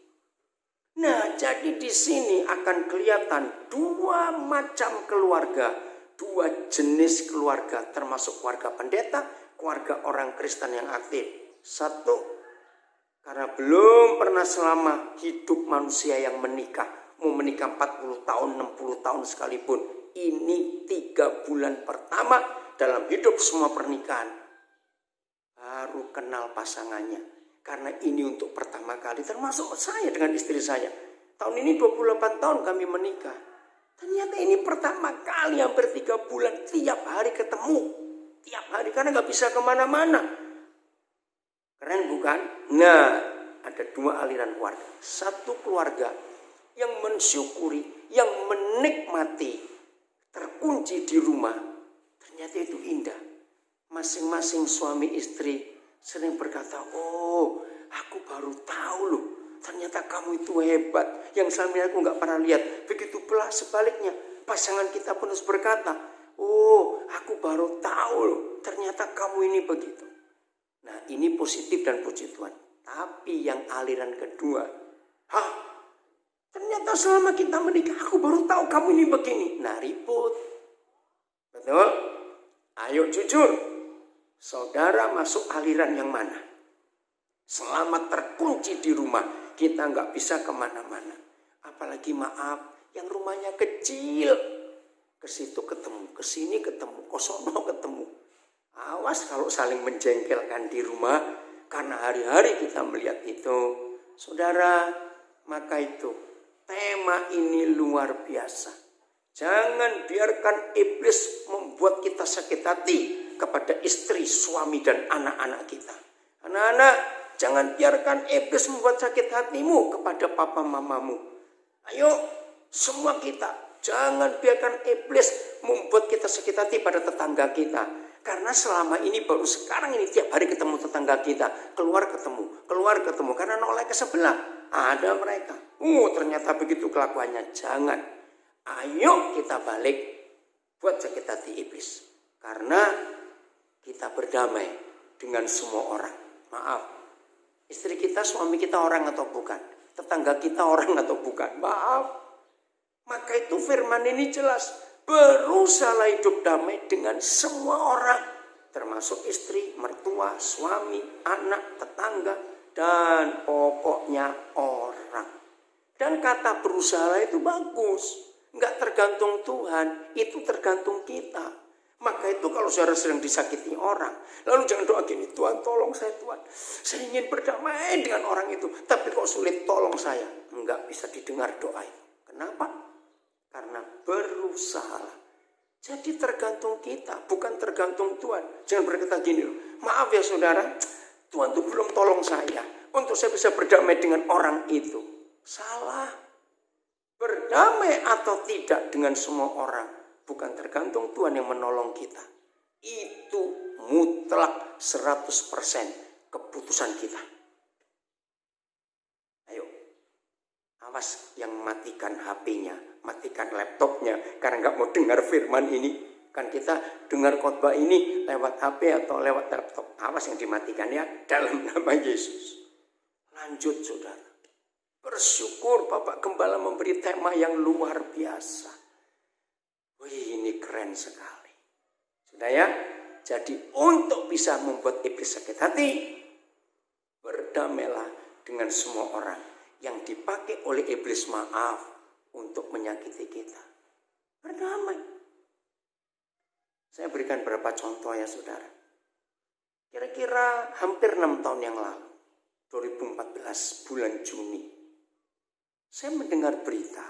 Nah, jadi di sini akan kelihatan 2 macam keluarga, 2 jenis keluarga, termasuk keluarga pendeta, keluarga orang Kristen yang aktif. 1, karena belum pernah selama hidup manusia yang menikah, mau menikah 40 tahun, 60 tahun sekalipun, ini 3 bulan pertama dalam hidup semua pernikahan. Baru kenal pasangannya. Karena ini untuk pertama kali, termasuk saya dengan istri saya. Tahun ini 28 tahun kami menikah. Ternyata ini pertama kali hampir 3 bulan tiap hari ketemu. Tiap hari karena gak bisa kemana-mana. Keren bukan? Nah, ada 2 aliran keluarga. 1 keluarga yang mensyukuri, yang menikmati, terkunci di rumah. Ternyata itu indah. Masing-masing suami istri sering berkata, oh aku baru tahu loh, ternyata kamu itu hebat. Yang selama ini aku gak pernah lihat. Begitu pula sebaliknya, pasangan kita pun harus berkata, oh aku baru tahu loh, ternyata kamu ini begitu. Nah ini positif dan puji Tuhan. Tapi yang aliran kedua, ternyata selama kita menikah aku baru tahu kamu ini begini. Nah ribut. Betul? Ayo jujur. Saudara masuk aliran yang mana? Selama terkunci di rumah, kita nggak bisa kemana-mana. Apalagi maaf, yang rumahnya kecil. Ke situ ketemu, ke sini ketemu, ke sono ketemu. Awas kalau saling menjengkelkan di rumah, karena hari-hari kita melihat itu. Saudara, maka itu tema ini luar biasa. Jangan biarkan iblis membuat kita sakit hati kepada istri, suami, dan anak-anak kita. Anak-anak, jangan biarkan iblis membuat sakit hatimu kepada papa mamamu. Ayo, semua kita, jangan biarkan iblis membuat kita sakit hati pada tetangga kita. Karena selama ini baru sekarang ini tiap hari ketemu tetangga kita. Keluar ketemu. Karena noleh ke sebelah. Ada mereka. Ternyata begitu kelakuannya. Jangan. Ayo kita balik buat sakit hati iblis. Karena kita berdamai dengan semua orang. Maaf, istri kita, suami kita orang atau bukan? Tetangga kita orang atau bukan? Maaf. Maka itu firman ini jelas. Berusaha hidup damai dengan semua orang. Termasuk istri, mertua, suami, anak, tetangga. Dan pokoknya orang. Dan kata berusaha itu bagus. Enggak tergantung Tuhan, itu tergantung kita. Maka itu kalau saudara sedang disakiti orang, lalu jangan doa gini, Tuhan tolong saya Tuhan. Saya ingin berdamai dengan orang itu, tapi kok sulit, tolong saya. Enggak bisa didengar doa itu. Kenapa? Karena berusaha. Jadi tergantung kita, bukan tergantung Tuhan. Jangan berkata gini loh, maaf ya saudara, Tuhan tuh belum tolong saya untuk saya bisa berdamai dengan orang itu. Salah. Berdamai atau tidak dengan semua orang bukan tergantung Tuhan yang menolong kita. Itu mutlak 100% keputusan kita. Ayo, awas yang matikan HP-nya, matikan laptopnya karena nggak mau dengar firman ini. Kan kita dengar khotbah ini lewat HP atau lewat laptop. Awas yang dimatikan ya dalam nama Yesus. Lanjut saudara. Bersyukur Bapak Gembala memberi tema yang luar biasa. Wih, ini keren sekali. Sudah ya? Jadi untuk bisa membuat iblis sakit hati, berdamailah dengan semua orang yang dipakai oleh iblis untuk menyakiti kita. Berdamai. Saya berikan beberapa contoh ya saudara. Kira-kira hampir 6 tahun yang lalu, 2014 bulan Juni, saya mendengar berita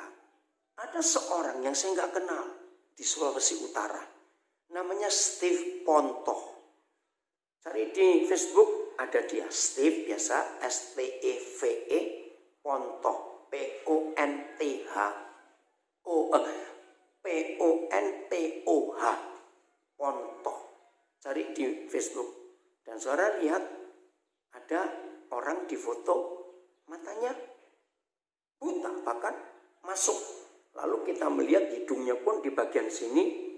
ada seorang yang saya nggak kenal di Sulawesi Utara. Namanya Steve Pontoh. Cari di Facebook ada dia, Steve biasa, STEVE Pontoh, PONTOH, Pontoh. Cari di Facebook. Dan saudara lihat ada orang di foto matanya buta bahkan masuk. Lalu kita melihat hidungnya pun di bagian sini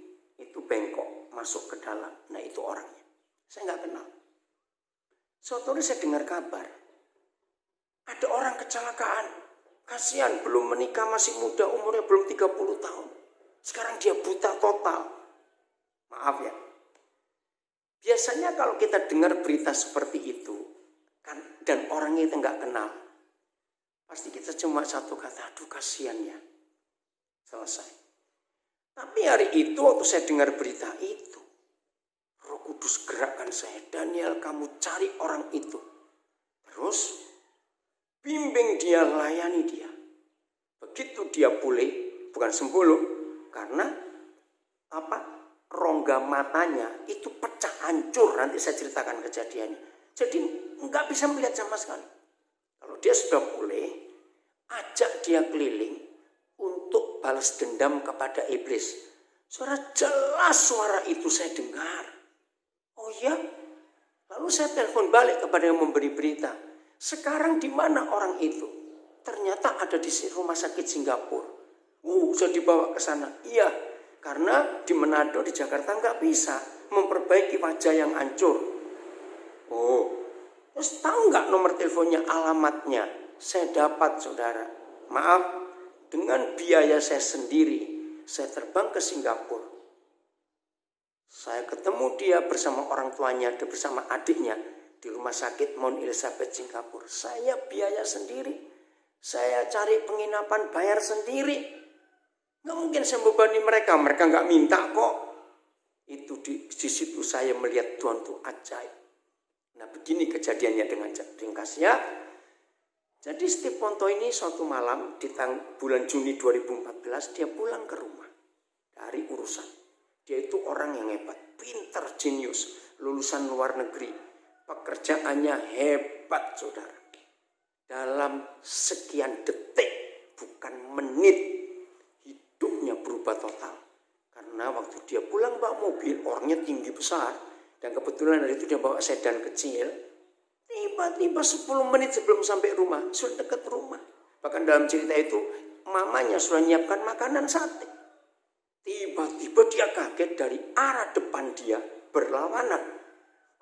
itu bengkok masuk ke dalam. Nah itu orangnya. Saya nggak kenal. Suatu hari saya dengar kabar ada orang kecelakaan. Kasihan belum menikah masih muda, umurnya belum 30 tahun. Sekarang dia buta total. Maaf ya. Biasanya kalau kita dengar berita seperti itu kan, dan orangnya itu nggak kenal, pasti kita cuma satu kata, aduh kasihan ya. Selesai. Tapi hari itu waktu saya dengar berita itu, Roh Kudus gerakkan saya, Daniel kamu cari orang itu. Terus bimbing dia, layani dia. Begitu dia pulih, bukan sembuh loh, karena rongga matanya itu pecah hancur. Nanti saya ceritakan kejadiannya. Jadi nggak bisa melihat sama sekali. Kalau dia sudah pulih, ajak dia keliling untuk balas dendam kepada iblis. Jelas suara itu saya dengar. Oh ya, lalu saya telepon balik kepada yang memberi berita. Sekarang di mana orang itu? Ternyata ada di rumah sakit Singapura. Sudah dibawa ke sana. Iya, karena di Manado, di Jakarta nggak bisa memperbaiki wajah yang hancur. Terus tahu nggak nomor teleponnya, alamatnya? Saya dapat saudara. Maaf, dengan biaya saya sendiri, saya terbang ke Singapura. Saya ketemu dia bersama orang tuanya, bersama adiknya di rumah sakit Mount Elizabeth Singapura. Saya biaya sendiri. Saya cari penginapan, bayar sendiri. Nggak mungkin saya membebani mereka. Mereka nggak minta kok. Itu di situ saya melihat Tuhan itu ajaib. Nah begini kejadiannya dengan ringkas ya. Jadi Steve Pontoh ini suatu malam di bulan Juni 2014 dia pulang ke rumah dari urusan. Dia itu orang yang hebat, pintar, jenius, lulusan luar negeri. Pekerjaannya hebat saudara. Dalam sekian detik, bukan menit, hidupnya berubah total. Karena waktu dia pulang bawa mobil, orangnya tinggi besar. Dan kebetulan hari itu dia bawa sedan kecil. Tiba-tiba 10 menit sebelum sampai rumah, sudah dekat rumah. Bahkan dalam cerita itu, mamanya sudah menyiapkan makanan sate. Tiba-tiba dia kaget dari arah depan dia berlawanan.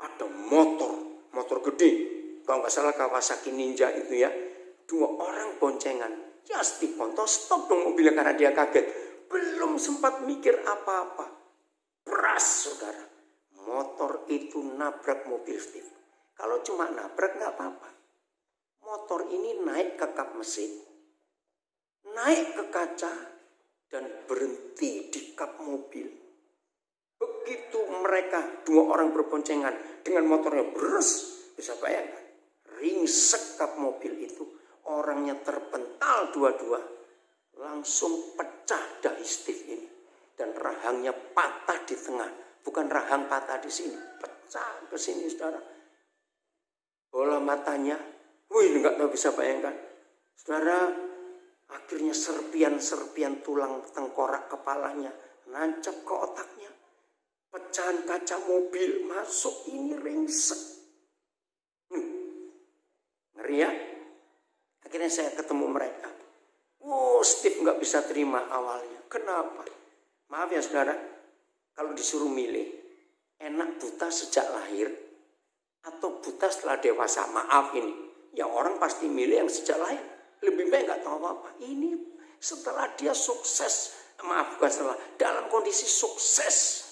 Ada motor gede. Kalau nggak salah Kawasaki Ninja itu ya. 2 orang boncengan. Ya Steve Pontoh stop dong mobilnya karena dia kaget. Belum sempat mikir apa-apa. Beras saudara. Motor itu nabrak mobil Steve. Kalau cuma nabrak nggak apa-apa. Motor ini naik ke kap mesin. Naik ke kaca. Dan berhenti di kap mobil. Begitu mereka 2 orang berboncengan dengan motornya beres. Bisa bayangkan. Ringsek kap mobil itu. Orangnya terpental dua-dua. Langsung pecah dahi Steve ini. Dan rahangnya patah di tengah. Bukan rahang patah di sini. Pecah ke sini saudara. Bola matanya. Nggak tahu bisa bayangkan. Saudara, akhirnya serpian-serpian tulang tengkorak kepalanya. Nancap ke otaknya. Pecahan kaca mobil masuk ini ringsek. Ngeri ya. Akhirnya saya ketemu mereka. Steve nggak bisa terima awalnya. Kenapa? Maaf ya saudara, kalau disuruh milih, enak buta sejak lahir atau buta setelah dewasa. Maaf ini, ya orang pasti milih yang sejak lahir. Lebih baik nggak tahu apa-apa. Ini setelah dia sukses, bukan setelah, dalam kondisi sukses.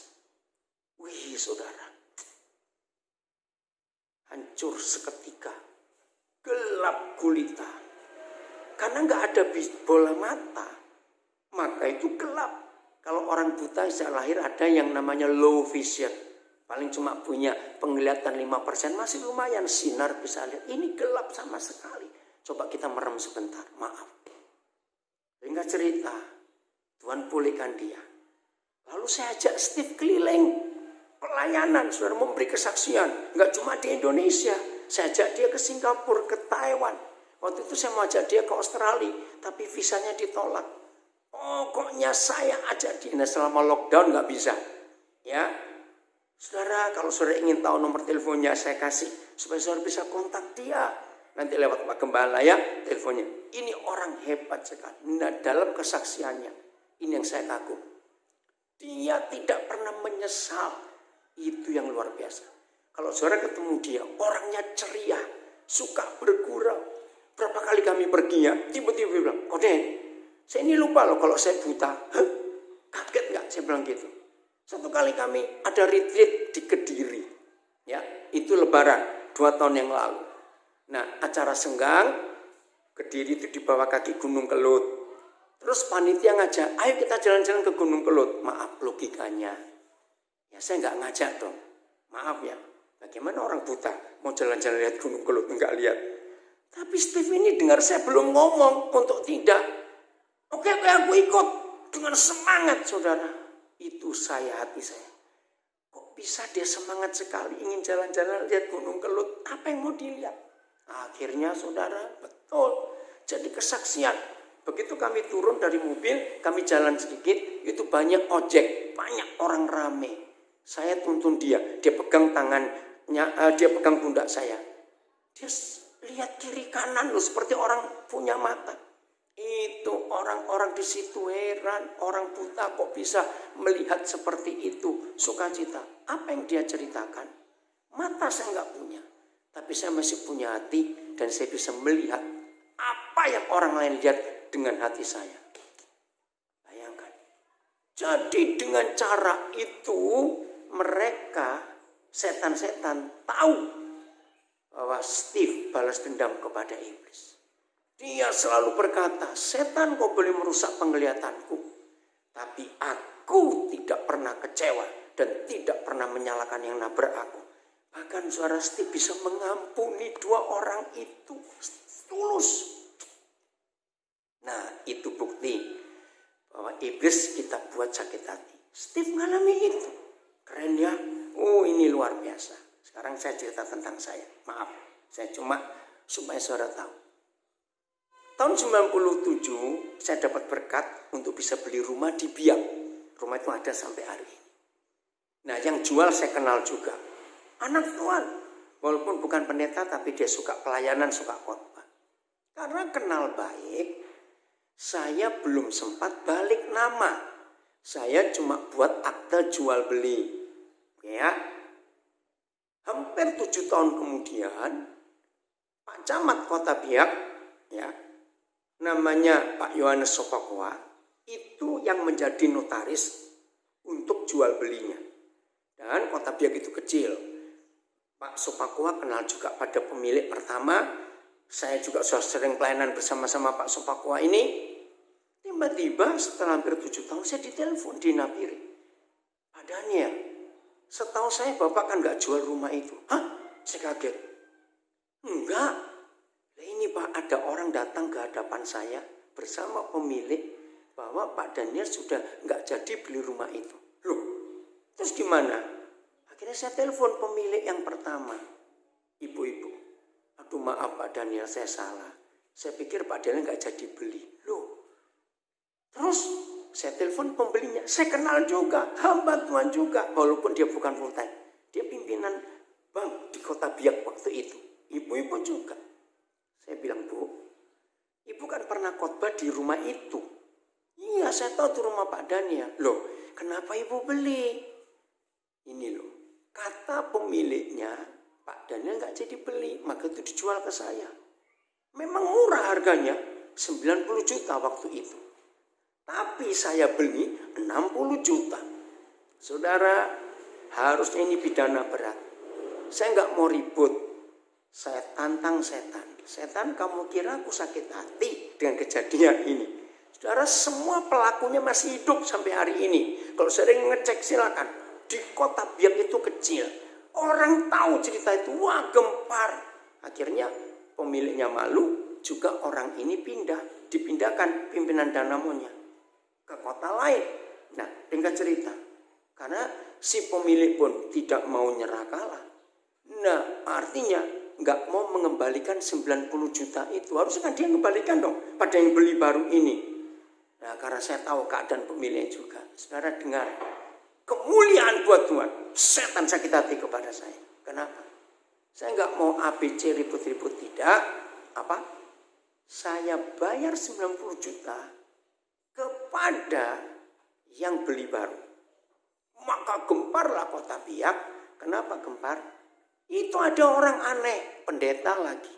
saudara. Hancur seketika. Gelap gulita. Karena nggak ada bola mata. Maka itu gelap. Kalau orang buta sejak lahir ada yang namanya low vision. Paling cuma punya penglihatan 5%. Masih lumayan sinar bisa lihat. Ini gelap sama sekali. Coba kita merem sebentar. Maaf. Sehingga cerita. Tuhan pulihkan dia. Lalu saya ajak Steve keliling. Pelayanan, saudara, memberi kesaksian. Enggak cuma di Indonesia. Saya ajak dia ke Singapura, ke Taiwan. Waktu itu saya mau ajak dia ke Australia. Tapi visanya ditolak. Pokoknya saya ajak dia. Nah, selama lockdown enggak bisa. Ya, saudara, kalau saudara ingin tahu nomor teleponnya, saya kasih. Supaya saudara bisa kontak dia. Nanti lewat Pak Gembala ya, teleponnya. Ini orang hebat sekali. Nah, dalam kesaksiannya. Ini yang saya kagum. Dia tidak pernah menyesal. Itu yang luar biasa. Kalau saudara ketemu dia, orangnya ceria, suka bergurau. Berapa kali kami pergi ya, tiba-tiba bilang, Den, saya ini lupa loh kalau saya buta. Kaget nggak? Saya bilang gitu. Satu kali kami ada retreat di Kediri. Ya, itu Lebaran 2 tahun yang lalu. Nah, acara senggang, Kediri itu di bawah kaki Gunung Kelut. Terus panitia ngajak, ayo kita jalan-jalan ke Gunung Kelut. Maaf logikanya. Ya saya nggak ngajak dong. Maaf ya. Bagaimana orang buta mau jalan-jalan lihat Gunung Kelut enggak lihat. Tapi Steve ini dengar saya belum ngomong untuk tidak. Oke, aku ikut dengan semangat saudara. Itu hati saya. Kok bisa dia semangat sekali ingin jalan-jalan lihat Gunung Kelut. Apa yang mau dilihat? Akhirnya saudara betul. Jadi kesaksian. Begitu kami turun dari mobil, kami jalan sedikit, itu banyak ojek, banyak orang rame. Saya tuntun dia pegang tangannya, dia pegang pundak saya. Dia lihat kiri kanan loh, seperti orang punya mata. Itu orang-orang di situ heran, orang buta kok bisa melihat seperti itu, sukacita. Apa yang dia ceritakan? Mata saya nggak punya, tapi saya masih punya hati dan saya bisa melihat apa yang orang lain lihat dengan hati saya. Bayangkan. Jadi dengan cara itu mereka, setan-setan tahu bahwa Steve balas dendam kepada iblis. Dia selalu berkata, setan kau boleh merusak penglihatanku. Tapi aku tidak pernah kecewa dan tidak pernah menyalahkan yang nabrak aku. Bahkan suara Steve bisa mengampuni 2 orang itu. Tulus. Nah itu bukti bahwa iblis kita buat sakit hati. Steve mengalami itu. Keren ya. Oh ini luar biasa. Sekarang saya cerita tentang saya. Maaf. Saya cuma supaya saudara tahu. Tahun 97 saya dapat berkat untuk bisa beli rumah di Biak. Rumah itu ada sampai hari ini. Nah yang jual saya kenal juga. Anak Tuhan. Walaupun bukan pendeta tapi dia suka pelayanan, suka khotbah. Karena kenal baik, saya belum sempat balik nama. Saya cuma buat akte jual beli. Ya, hampir 7 tahun kemudian, Pak Camat Kota Biak, ya, namanya Pak Yohanes Sopakua, itu yang menjadi notaris untuk jual belinya. Dan Kota Biak itu kecil. Pak Sopakua kenal juga pada pemilik pertama. Saya juga sudah sering pelayanan bersama-sama Pak Sopakua ini. Tiba-tiba setelah hampir 7 tahun saya ditelepon di Napiri. Pak Daniel, setahu saya Bapak kan gak jual rumah itu. Hah? Saya kaget. Enggak. Nah ini Pak, ada orang datang ke hadapan saya bersama pemilik bahwa Pak Daniel sudah gak jadi beli rumah itu. Loh, terus gimana? Akhirnya saya telepon pemilik yang pertama. Ibu-ibu, aduh maaf Pak Daniel, saya salah. Saya pikir Pak Daniel gak jadi beli. Loh, terus saya telepon pembelinya. Saya kenal juga, hamba Tuhan juga. Walaupun dia bukan full time. Dia pimpinan bank di Kota Biak waktu itu. Ibu-ibu juga. Saya bilang, Bu, Ibu kan pernah khotbah di rumah itu. Iya, saya tahu itu rumah Pak Daniel. Loh, kenapa Ibu beli? Ini loh, kata pemiliknya, Pak Daniel gak jadi beli. Maka itu dijual ke saya. Memang murah harganya, 90 juta waktu itu. Tapi saya beli 60 juta. Saudara, Harusnya ini pidana berat. Saya nggak mau ribut. Saya tantang setan. Setan, kamu kira aku sakit hati dengan kejadian ini? Saudara, semua pelakunya masih hidup sampai hari ini. Kalau sering ngecek silakan. Di kota Biak itu kecil. Orang tahu cerita itu, wah gempar. Akhirnya pemiliknya malu, juga orang ini dipindahkan pimpinan Danamonya ke kota lain. Nah, ringkas cerita. Karena si pemilik pun tidak mau nyerah kalah. Nah, artinya nggak mau mengembalikan 90 juta itu. Harusnya kan dia mengembalikan dong pada yang beli baru ini. Nah, karena saya tahu keadaan pemiliknya juga. Saudara dengar, kemuliaan buat Tuhan. Setan sakit hati kepada saya. Kenapa? Saya nggak mau ABC ribut-ribut, tidak. Apa? Saya bayar 90 juta kepada yang beli baru. Maka gemparlah kota Biak. Kenapa gempar? Itu ada orang aneh, pendeta lagi.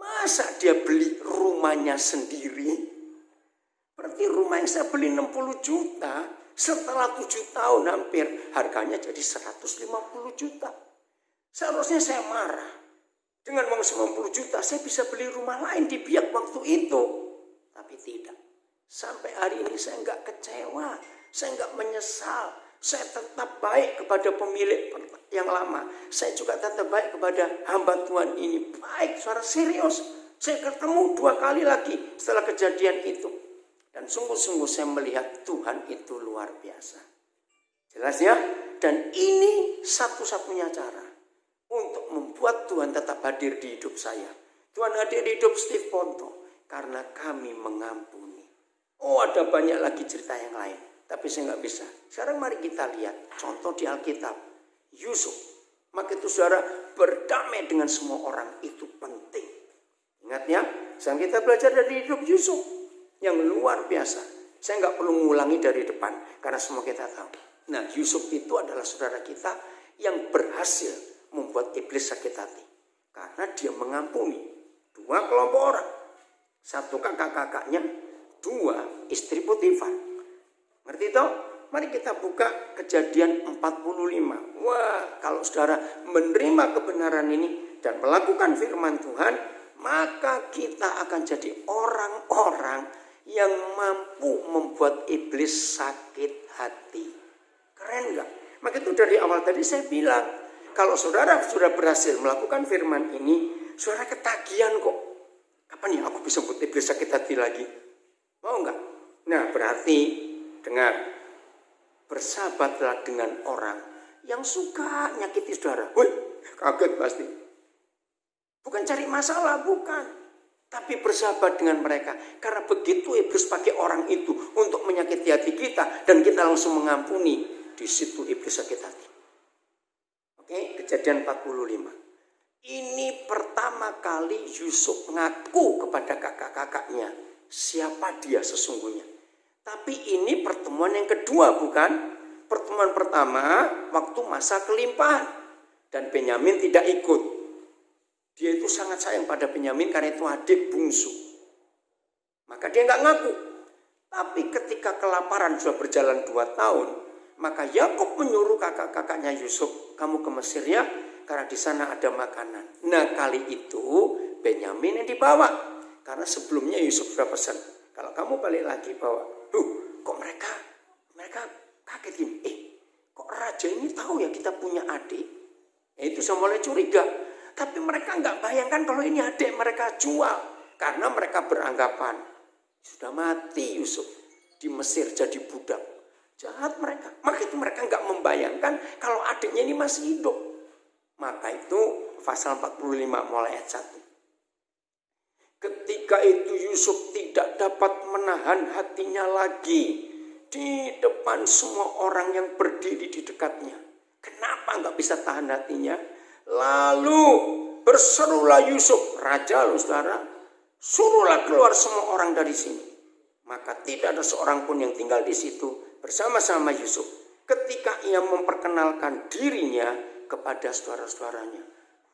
Masa dia beli rumahnya sendiri? Berarti rumah yang saya beli 60 juta, setelah 7 tahun hampir harganya jadi 150 juta. Seharusnya saya marah. Dengan uang 90 juta saya bisa beli rumah lain di Biak waktu itu. Tapi tidak. Sampai hari ini saya enggak kecewa. Saya enggak menyesal. Saya tetap baik kepada pemilik yang lama. Saya juga tetap baik kepada hamba Tuhan ini. Baik, suara serius. Saya ketemu 2 kali lagi setelah kejadian itu. Dan sungguh-sungguh saya melihat Tuhan itu luar biasa. Jelas ya? Dan ini satu-satunya cara untuk membuat Tuhan tetap hadir di hidup saya. Tuhan hadir di hidup Steve Ponto karena kami mengampuni. Oh, ada banyak lagi cerita yang lain. Tapi saya nggak bisa. Sekarang mari kita lihat contoh di Alkitab. Yusuf. Maka itu saudara, berdamai dengan semua orang itu penting. Ingat ya, sekarang kita belajar dari hidup Yusuf yang luar biasa. Saya nggak perlu mengulangi dari depan karena semua kita tahu. Nah, Yusuf itu adalah saudara kita yang berhasil membuat iblis sakit hati. Karena dia mengampuni 2 kelompok orang. 1 kakak-kakaknya, 2 istri Potifar. Ngerti toh? Mari kita buka Kejadian 45. Wah, kalau saudara menerima kebenaran ini dan melakukan firman Tuhan, maka kita akan jadi orang-orang yang mampu membuat iblis sakit hati. Keren gak? Maka itu dari awal tadi saya bilang, kalau saudara sudah berhasil melakukan firman ini, saudara ketagihan kok. Kapan ya aku bisa buat iblis sakit hati lagi? Mau gak? Nah, berarti dengar, bersahabatlah dengan orang yang suka nyakiti saudara. Wih, kaget pasti. Bukan cari masalah, bukan. Tapi bersahabat dengan mereka. Karena begitu iblis pakai orang itu untuk menyakiti hati kita dan kita langsung mengampuni, di situ iblis sakit hati. Oke, Kejadian 45. Ini pertama kali Yusuf ngaku kepada kakak-kakaknya siapa dia sesungguhnya. Tapi ini pertemuan yang kedua, bukan? Pertemuan pertama waktu masa kelimpahan. Dan Benyamin tidak ikut. Dia itu sangat sayang pada Benyamin karena itu adik bungsu. Maka dia nggak ngaku. Tapi ketika kelaparan sudah berjalan 2 tahun, maka Yakub menyuruh kakak-kakaknya Yusuf, kamu ke Mesir ya, karena di sana ada makanan. Nah, kali itu Benyamin yang dibawa. Karena sebelumnya Yusuf sudah pesan, kalau kamu balik lagi bawa. Kok mereka kaget gini. Kok raja ini tahu ya kita punya adik? Itu saya mulai curiga. Tapi mereka nggak bayangkan kalau ini adik mereka jual. Karena mereka beranggapan sudah mati Yusuf di Mesir jadi budak. Jahat mereka. Maka itu mereka nggak membayangkan kalau adiknya ini masih hidup. Maka itu pasal 45 mulai ayat 1. Ketika itu Yusuf tidak dapat menahan hatinya lagi di depan semua orang yang berdiri di dekatnya. Kenapa nggak bisa tahan hatinya? Lalu berserulah Yusuf, raja loh saudara, suruhlah keluar semua orang dari sini. Maka tidak ada seorang pun yang tinggal di situ bersama-sama Yusuf. Ketika ia memperkenalkan dirinya kepada saudara-saudaranya.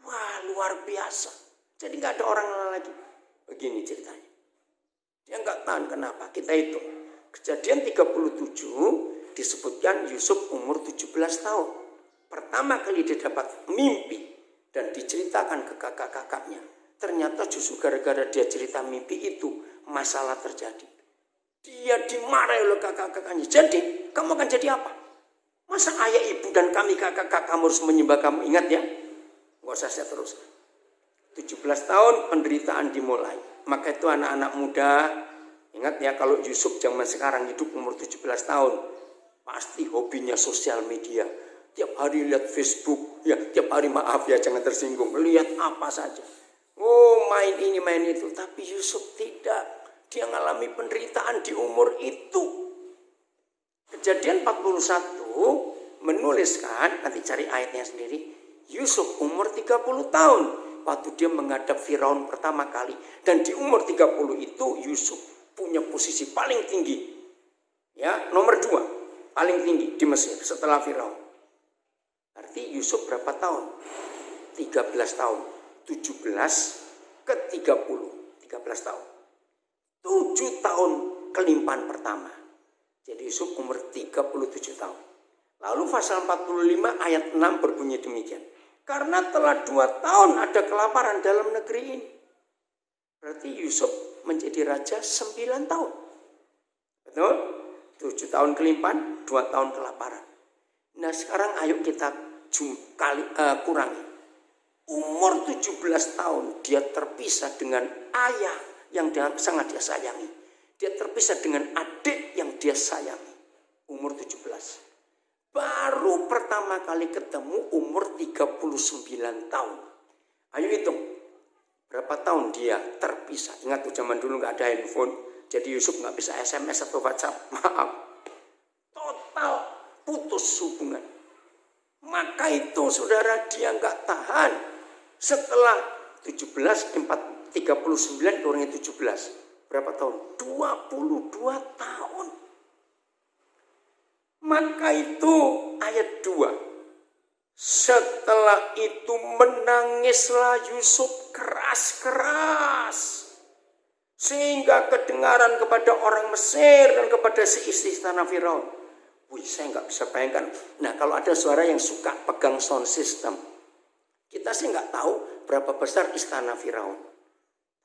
Wah, luar biasa. Jadi nggak ada orang lagi. Begini ceritanya. Dia nggak tahan kenapa. Kita itu Kejadian 37 disebutkan Yusuf umur 17 tahun. pertama kali dia dapat mimpi dan diceritakan ke kakak-kakaknya, ternyata justru gara-gara dia cerita mimpi itu masalah terjadi. Dia dimarahi oleh kakak-kakaknya. Jadi kamu akan jadi apa? Masa ayah ibu dan kami kakak-kakak kamu harus menyembah kamu? Ingat ya, nggak usah saya terus. 17 tahun penderitaan dimulai. Maka itu anak-anak muda, ingat ya, kalau Yusuf zaman sekarang hidup umur 17 tahun, pasti hobinya sosial media. Tiap hari lihat Facebook, ya tiap hari, maaf ya jangan tersinggung, lihat apa saja. Oh, main ini main itu. Tapi Yusuf tidak. Dia mengalami penderitaan di umur itu. Kejadian 41 menuliskan, nanti cari ayatnya sendiri, Yusuf umur 30 tahun waktu dia menghadap Firaun pertama kali. Dan di umur 30 itu Yusuf punya posisi paling tinggi. Ya, nomor 2 paling tinggi di Mesir setelah Firaun. Arti Yusuf berapa tahun? 13 tahun. 17 ke 30. 13 tahun. 7 tahun kelimpahan pertama. Jadi Yusuf umur 37 tahun. Lalu pasal 45 ayat 6 berbunyi demikian. Karena telah 2 tahun ada kelaparan dalam negeri ini. Berarti Yusuf menjadi raja 9 tahun. Betul? 7 tahun kelimpahan, 2 tahun kelaparan. Nah sekarang ayo kita kurangi. Umur 17 tahun dia terpisah dengan ayah yang sangat dia sayangi. Dia terpisah dengan adik yang dia sayangi. Umur 17. Baru pertama kali ketemu umur 39 tahun. Ayo hitung. Berapa tahun dia terpisah. Ingat tuh zaman dulu gak ada handphone. Jadi Yusuf gak bisa SMS atau WhatsApp. Maaf. Total putus hubungan. Maka itu saudara dia gak tahan. Setelah 39 kurangi 17. Berapa tahun? 22 tahun. Maka itu ayat 2. Setelah itu menangislah Yusuf keras-keras. Sehingga kedengaran kepada orang Mesir dan kepada seisi istana Firaun. Wih, saya nggak bisa bayangkan. Nah, kalau ada suara yang suka pegang sound system. Kita sih nggak tahu berapa besar istana Firaun.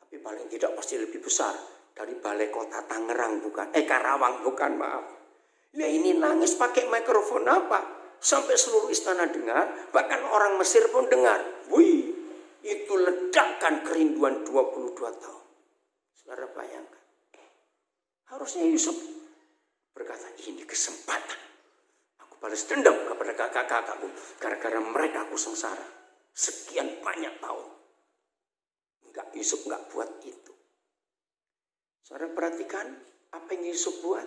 Tapi paling tidak pasti lebih besar dari balai kota Tangerang bukan? Karawang bukan, maaf. Ya ini nangis pakai mikrofon apa? Sampai seluruh istana dengar, bahkan orang Mesir pun dengar. Wih, itu ledakan kerinduan 22 tahun. Saudara bayangkan. Harusnya Yusuf berkata, ini kesempatan. Aku balas dendam kepada kakak-kakakku. Gara-gara mereka aku sengsara. Sekian banyak tahun. Yusuf enggak buat itu. Saudara perhatikan apa yang Yusuf buat.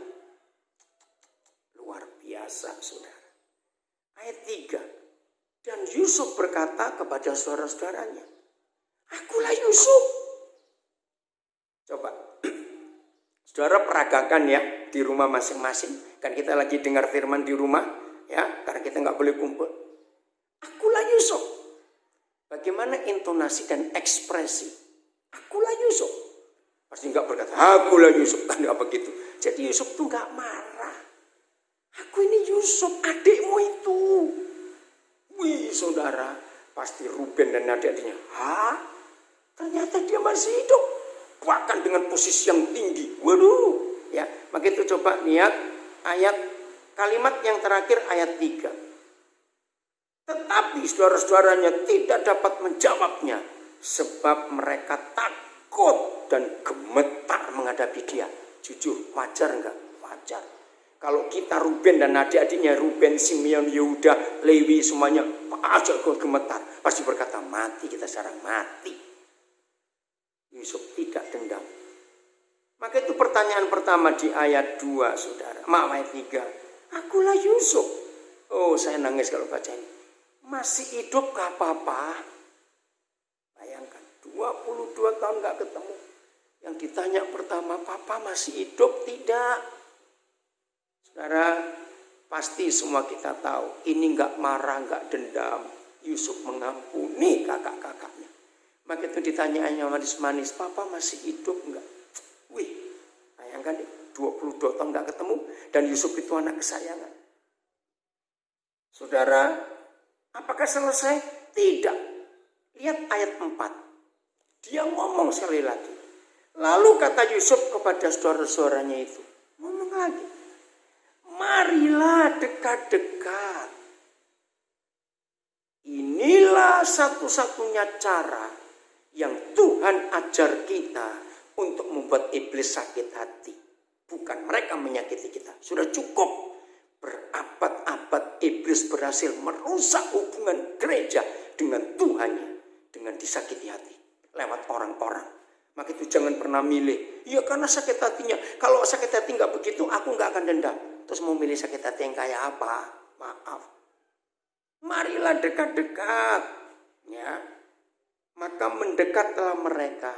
Luar biasa, saudara. Ayat 3. Dan Yusuf berkata kepada saudara-saudaranya, akulah Yusuf. Coba. Saudara peragakan ya di rumah masing-masing. Kan kita lagi dengar firman di rumah. Ya, karena kita nggak boleh kumpul. Akulah Yusuf. Bagaimana intonasi dan ekspresi. Akulah Yusuf. Pasti nggak berkata, akulah Yusuf. Kan nggak begitu. Jadi Yusuf tuh nggak marah. Aku ini Yusuf, adikmu itu. Wih saudara, pasti Ruben dan adik-adiknya. Hah? Ternyata dia masih hidup. Bahkan dengan posisi yang tinggi. Waduh. Ya, maka itu coba lihat ayat kalimat yang terakhir ayat 3. Tetapi saudara-saudaranya tidak dapat menjawabnya. Sebab mereka takut dan gemetar menghadapi dia. Jujur, wajar enggak? Wajar. Kalau kita Ruben dan adik-adiknya, Ruben, Simeon, Yehuda, Lewi, semuanya aja gemetar. Pasti berkata, mati kita sekarang, mati. Yusuf tidak dendam. Maka itu pertanyaan pertama di ayat 2, saudara. Ayat 3. Akulah Yusuf. Oh, saya nangis kalau baca ini. Masih hidup gak apa-apa. Bayangkan, 22 tahun gak ketemu. Yang ditanya pertama, papa masih hidup? Tidak. Saudara, pasti semua kita tahu. Ini gak marah, gak dendam. Yusuf mengampuni kakak-kakaknya. Maka itu ditanyanya manis-manis, papa masih hidup enggak? Wih, bayangkan 22 tahun enggak ketemu. Dan Yusuf itu anak kesayangan. Saudara, Apakah selesai? Tidak. Lihat ayat 4. Dia ngomong sekali lagi. Lalu kata Yusuf kepada saudara-saudaranya itu. Ngomong lagi. Marilah dekat-dekat. Inilah satu-satunya cara yang Tuhan ajar kita untuk membuat iblis sakit hati. Bukan mereka menyakiti kita. Sudah cukup. Berabad-abad iblis berhasil merusak hubungan gereja dengan Tuhannya. Dengan disakiti hati. Lewat orang-orang. Maka itu jangan pernah milih. Ya karena sakit hatinya. Kalau sakit hati gak begitu, aku gak akan dendam. Terus mau milih sakit hati yang kayak apa? Maaf. Marilah dekat-dekat. Ya. Maka mendekatlah mereka.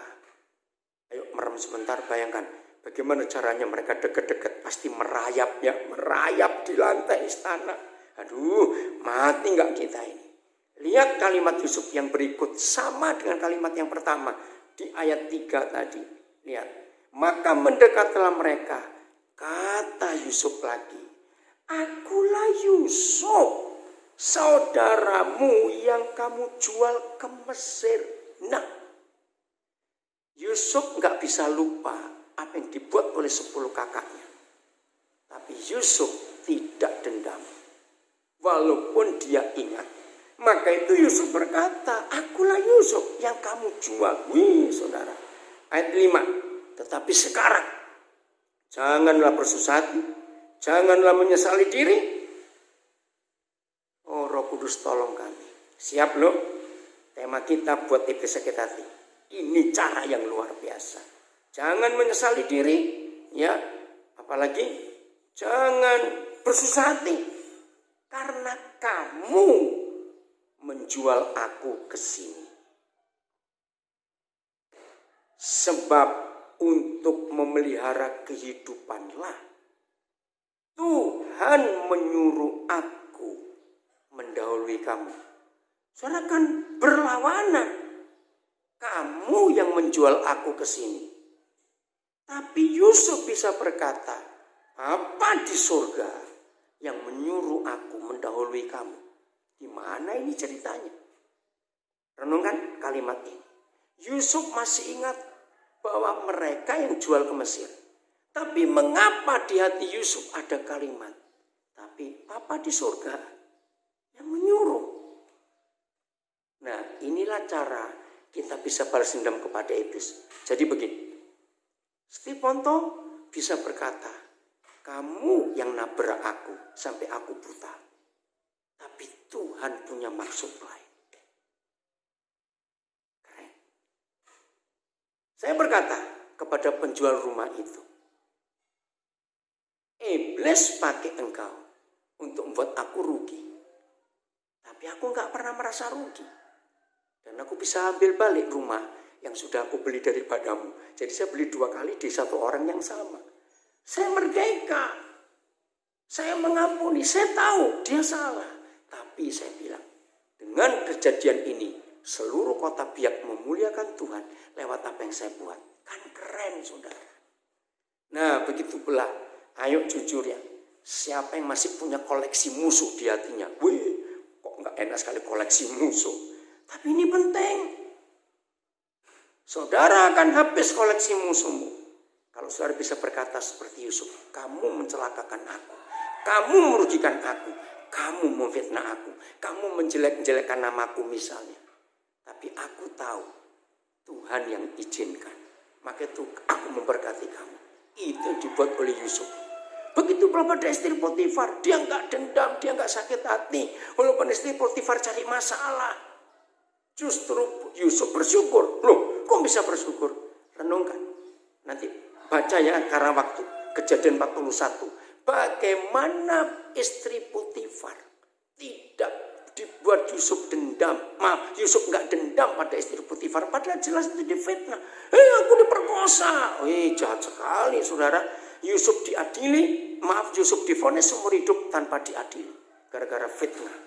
Ayo merem sebentar, bayangkan. Bagaimana caranya mereka dekat-dekat. Pasti merayap ya. Merayap di lantai istana. Aduh, mati gak kita ini? Lihat kalimat Yusuf yang berikut. Sama dengan kalimat yang pertama. Di ayat 3 tadi. Lihat. Maka mendekatlah mereka. Kata Yusuf lagi. Akulah Yusuf. Saudaramu yang kamu jual ke Mesir. Nah. Yusuf gak bisa lupa apa yang dibuat oleh 10 kakaknya. Tapi Yusuf tidak dendam. Walaupun dia ingat. Maka itu Yusuf berkata, akulah Yusuf yang kamu jual. Wih saudara. Ayat 5. Tetapi sekarang, janganlah bersusah hati. Janganlah menyesali diri. Oh Roh Kudus tolong kami. Siap loh. Tema kita buat iblis sakit hati. Ini cara yang luar biasa. Jangan menyesali diri. Ya. Apalagi, jangan bersusah hati. Karena kamu menjual aku ke sini. Sebab untuk memelihara kehidupanlah Tuhan menyuruh aku mendahului kamu. Saudara kan berlawanan. Kamu yang menjual aku ke sini. Tapi Yusuf bisa berkata, apa di surga yang menyuruh aku mendahului kamu? Di mana ini ceritanya? Renungkan kalimat ini. Yusuf masih ingat bahwa mereka yang jual ke Mesir. Tapi mengapa di hati Yusuf ada kalimat? Tapi apa di surga yang menyuruh? Nah inilah cara kita bisa balas dendam kepada iblis. Jadi begini. Stiponto bisa berkata, kamu yang nabrak aku sampai aku buta. Tapi Tuhan punya maksud lain. Okay. Saya berkata kepada penjual rumah itu. Iblis pakai engkau untuk membuat aku rugi. Tapi aku gak pernah merasa rugi. Dan aku bisa ambil balik rumah yang sudah aku beli daripadamu. Jadi saya beli 2 kali di satu orang yang sama. Saya merdeka. Saya mengampuni. Saya tahu dia salah. Tapi saya bilang, dengan kejadian ini, seluruh kota Biak memuliakan Tuhan lewat apa yang saya buat. Kan keren, saudara. Nah, begitu pula. Ayo jujur ya. Siapa yang masih punya koleksi musuh di hatinya? Wih, kok nggak enak sekali koleksi musuh. Tapi ini penting. Saudara akan habis koleksi musuhmu. Kalau saudara bisa berkata seperti Yusuf, kamu mencelakakan aku. Kamu merugikan aku. Kamu memfitnah aku. Kamu menjelek-jelekkan namaku misalnya. Tapi aku tahu Tuhan yang izinkan. Maka itu aku memberkati kamu. Itu dibuat oleh Yusuf. Begitu pula pada istri Potifar. Dia enggak dendam, dia enggak sakit hati. Walaupun istri Potifar cari masalah. Justru Yusuf bersyukur. Loh, kok bisa bersyukur? Renungkan. Nanti baca ya karena waktu. Kejadian 41. Bagaimana istri Potifar tidak dibuat Yusuf dendam. Maaf, Yusuf enggak dendam pada istri Potifar. Padahal jelas itu difitnah. Aku diperkosa. Jahat sekali saudara. Yusuf diadili. Maaf, Yusuf divonis seumur hidup tanpa diadili. Gara-gara fitnah.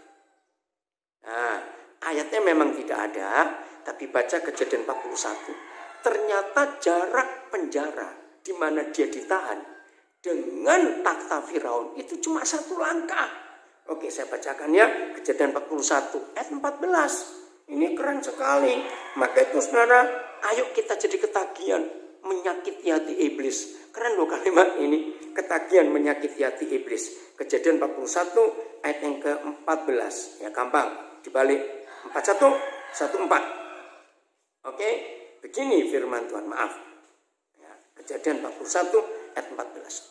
Nah, ayatnya memang tidak ada. Tapi baca kejadian 41. Ternyata jarak penjara di mana dia ditahan dengan takhta Firaun itu cuma 1 langkah. Oke, saya bacakan ya. Kejadian 41 ayat 14. Ini keren sekali. Maka itu saudara, ayo kita jadi ketagihan menyakiti hati iblis. Keren loh kalimat ini. Ketagihan menyakiti hati iblis. Kejadian 41 ayat yang ke-14. Ya gampang. Dibalik 41, 14. Oke, begini firman Tuhan. Maaf. Ya, Kejadian 41 ayat 14.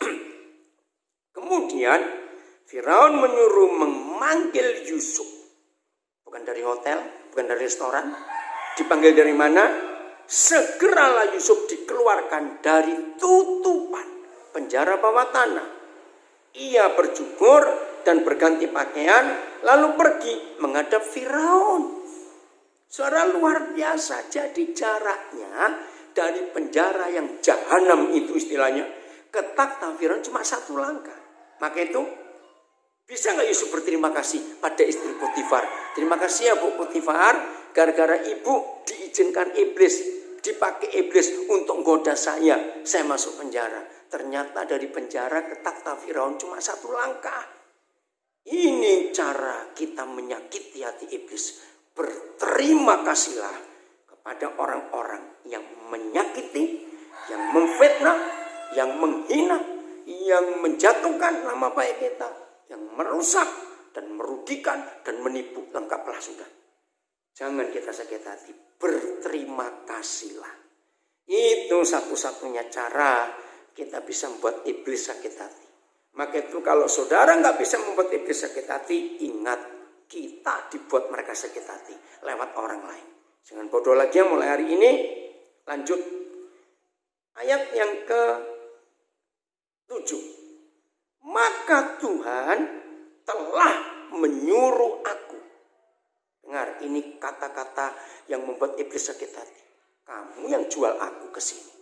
Kemudian Firaun menyuruh memanggil Yusuf. Bukan dari hotel, bukan dari restoran. Dipanggil dari mana? Segeralah Yusuf dikeluarkan dari tutupan penjara bawah tanah. Ia berjubur dan berganti pakaian, lalu pergi menghadap Firaun. Saudara, luar biasa. Jadi jaraknya dari penjara yang jahanam itu istilahnya ke takhta Firaun cuma 1 langkah. Maka itu bisa nggak Yusuf berterima kasih pada istri Potifar? Terima kasih ya Bu Potifar, gara-gara ibu diizinkan iblis, dipakai iblis untuk goda saya masuk penjara. Ternyata dari penjara ke takhta Firaun cuma 1 langkah. Ini cara kita menyakiti hati iblis. Berterima kasihlah kepada orang-orang yang menyakiti, yang memfitnah, yang menghina, yang menjatuhkan nama baik kita, yang merusak dan merugikan dan menipu. Lengkaplah sudah. Jangan kita sakit hati. Berterima kasihlah. Itu satu-satunya cara kita bisa membuat iblis sakit hati. Maka itu kalau saudara nggak bisa membuat iblis sakit hati, ingat kita dibuat mereka sakit hati lewat orang lain. Jangan bodoh lagi ya, mulai hari ini. Lanjut. Ayat yang ke-7. Maka Tuhan telah menyuruh aku. Dengar, ini kata-kata yang membuat iblis sakit hati. Kamu yang jual aku ke sini.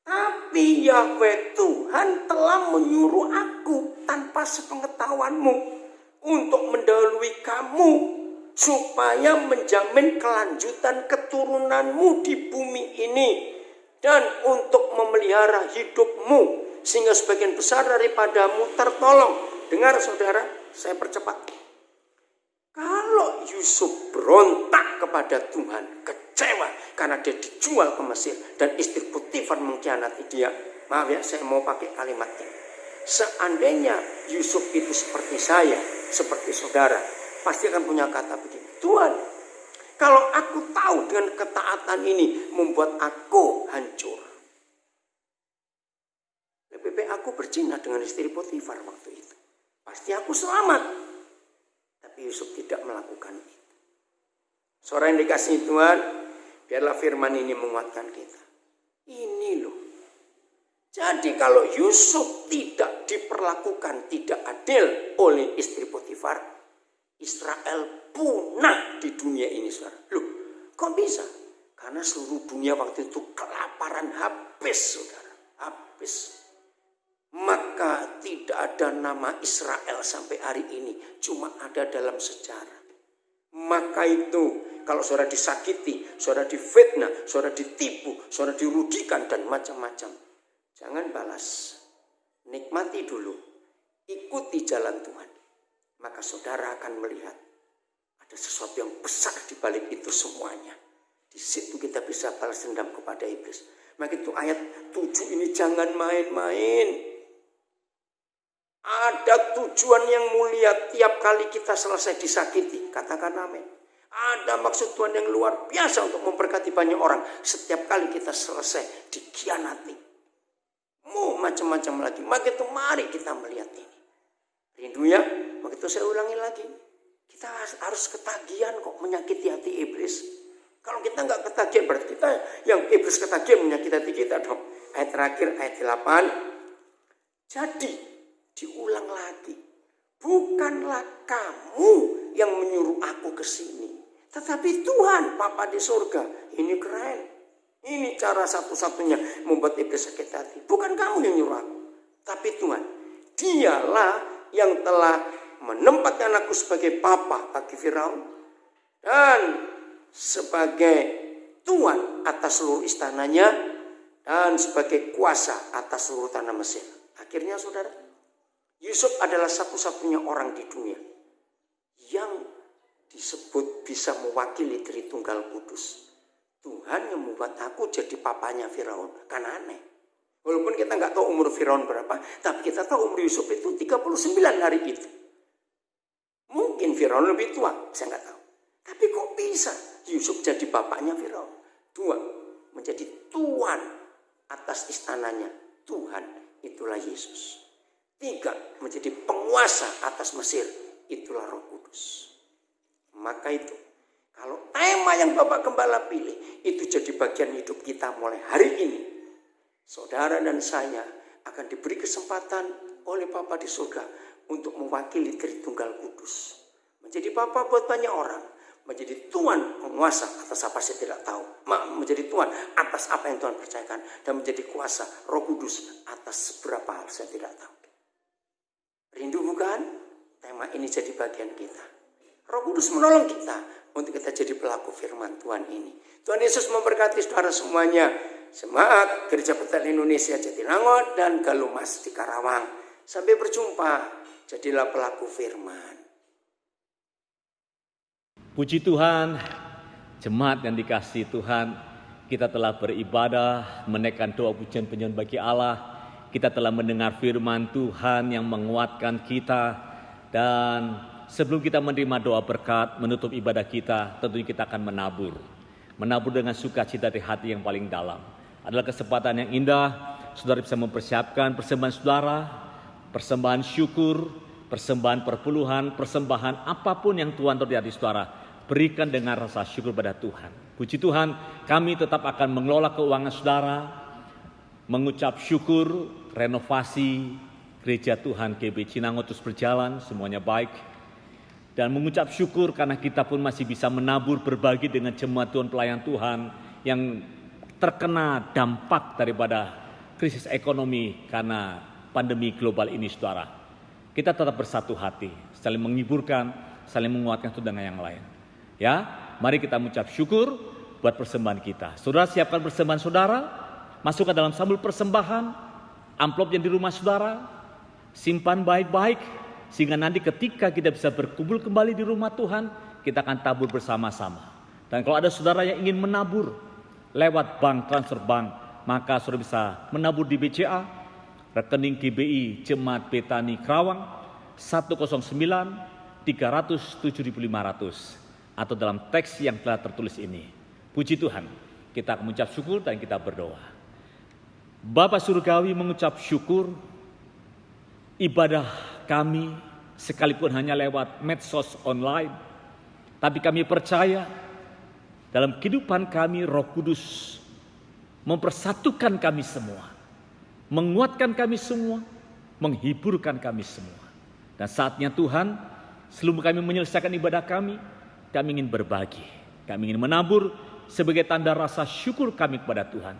Tapi Yahweh Tuhan telah menyuruh aku tanpa sepengetahuanmu untuk mendahului kamu supaya menjamin kelanjutan keturunanmu di bumi ini dan untuk memelihara hidupmu sehingga sebagian besar daripadamu tertolong. Dengar saudara, saya percepat. Kalau Yusuf berontak kepada Tuhan, kecewa karena dia dijual ke Mesir dan istri Potifar mengkhianati dia. Maaf ya, saya mau pakai kalimatnya. Seandainya Yusuf itu seperti saya, seperti saudara, pasti akan punya kata begini. Tuhan, kalau aku tahu dengan ketaatan ini membuat aku hancur, lebih baik aku berzina dengan istri Potifar waktu itu. Pasti aku selamat. Tapi Yusuf tidak melakukan itu. Saudara yang dikasihi Tuhan, biarlah firman ini menguatkan kita. Ini loh. Jadi kalau Yusuf tidak diperlakukan tidak adil oleh istri Potifar, Israel punah di dunia ini, saudara. Loh, kok bisa? Karena seluruh dunia waktu itu kelaparan habis, saudara. Habis. Maka tidak ada nama Israel sampai hari ini. Cuma ada dalam sejarah. Maka itu kalau saudara disakiti, saudara difitnah, saudara ditipu, saudara dirugikan dan macam-macam. Jangan balas. Nikmati dulu. Ikuti jalan Tuhan. Maka saudara akan melihat ada sesuatu yang besar di balik itu semuanya. Di situ kita bisa balas dendam kepada iblis. Maka itu ayat 7 ini jangan main-main. Ada tujuan yang mulia tiap kali kita selesai disakiti. Katakan amin. Ada maksud Tuhan yang luar biasa untuk memberkati banyak orang. Setiap kali kita selesai dikhianati. Mau macam-macam lagi. Maka itu mari kita melihat ini. Rindu ya? Maka itu saya ulangi lagi. Kita harus ketagihan kok menyakiti hati iblis. Kalau kita nggak ketagihan berarti kita yang iblis ketagihan menyakiti hati kita dong. Ayat terakhir ayat 8. Jadi diulang lagi. Bukanlah kamu yang menyuruh aku ke sini. Tetapi Tuhan, Bapa di surga. Ini keren. Ini cara satu-satunya membuat iblis sakit hati. Bukan kamu yang nyuruh aku. Tapi Tuhan. Dialah yang telah menempatkan aku sebagai Papa bagi Firaun. Dan sebagai Tuan atas seluruh istananya. Dan sebagai kuasa atas seluruh tanah Mesir. Akhirnya saudara. Yusuf adalah satu-satunya orang di dunia yang disebut bisa mewakili Tritunggal Kudus. Tuhan yang membuat aku jadi papanya Firaun. Kan aneh. Walaupun kita nggak tahu umur Firaun berapa, tapi kita tahu umur Yusuf itu 39 hari itu. Mungkin Firaun lebih tua, saya nggak tahu. Tapi kok bisa Yusuf jadi bapaknya Firaun? 2, menjadi tuan atas istananya Tuhan, itulah Yesus. 3, menjadi penguasa atas Mesir, itulah Roh Kudus. Maka itu, kalau tema yang Bapak Gembala pilih, itu jadi bagian hidup kita mulai hari ini. Saudara dan saya akan diberi kesempatan oleh Bapa di surga untuk mewakili Tritunggal Kudus. Menjadi Bapa buat banyak orang. Menjadi Tuhan penguasa atas apa saya tidak tahu. Menjadi Tuhan atas apa yang Tuhan percayakan. Dan menjadi kuasa Roh Kudus atas beberapa hal saya tidak tahu. Rindu bukan? Tema ini jadi bagian kita. Roh Kudus menolong kita untuk kita jadi pelaku firman Tuhan ini. Tuhan Yesus memberkati saudara semuanya. Semangat Gereja Betel Indonesia Jatinangor dan Galumas di Karawang. Sampai berjumpa. Jadilah pelaku firman. Puji Tuhan, jemaat yang dikasihi Tuhan, kita telah beribadah, menaikkan doa pujian penyembah bagi Allah. Kita telah mendengar firman Tuhan yang menguatkan kita. Dan sebelum kita menerima doa berkat, menutup ibadah kita, tentunya kita akan menabur. Menabur dengan sukacita dari hati yang paling dalam. Adalah kesempatan yang indah, saudara bisa mempersiapkan persembahan saudara, persembahan syukur, persembahan perpuluhan, persembahan apapun yang Tuhan taruh di hati saudara. Berikan dengan rasa syukur pada Tuhan. Puji Tuhan, kami tetap akan mengelola keuangan saudara, mengucap syukur, renovasi Gereja Tuhan GB Cinango terus berjalan, semuanya baik. Dan mengucap syukur karena kita pun masih bisa menabur berbagi dengan jemaat Tuhan pelayan Tuhan yang terkena dampak daripada krisis ekonomi karena pandemi global ini saudara. Kita tetap bersatu hati, saling menghiburkan, saling menguatkan satu dengan yang lain. Ya, mari kita mengucap syukur buat persembahan kita. Saudara siapkan persembahan saudara, masukkan dalam sambal persembahan, amplop yang di rumah saudara, simpan baik-baik, sehingga nanti ketika kita bisa berkumpul kembali di rumah Tuhan, kita akan tabur bersama-sama. Dan kalau ada saudara yang ingin menabur lewat bank, transfer bank, maka saudara bisa menabur di BCA, rekening GBI Jemaat Betani Karawang 109 300 7.500 atau dalam teks yang telah tertulis ini. Puji Tuhan, kita akan mengucap syukur dan kita berdoa. Bapa Surgawi mengucap syukur, ibadah kami sekalipun hanya lewat medsos online, tapi kami percaya dalam kehidupan kami Roh Kudus mempersatukan kami semua, menguatkan kami semua, menghiburkan kami semua. Dan saatnya Tuhan, sebelum kami menyelesaikan ibadah kami ingin berbagi, kami ingin menabur sebagai tanda rasa syukur kami kepada Tuhan.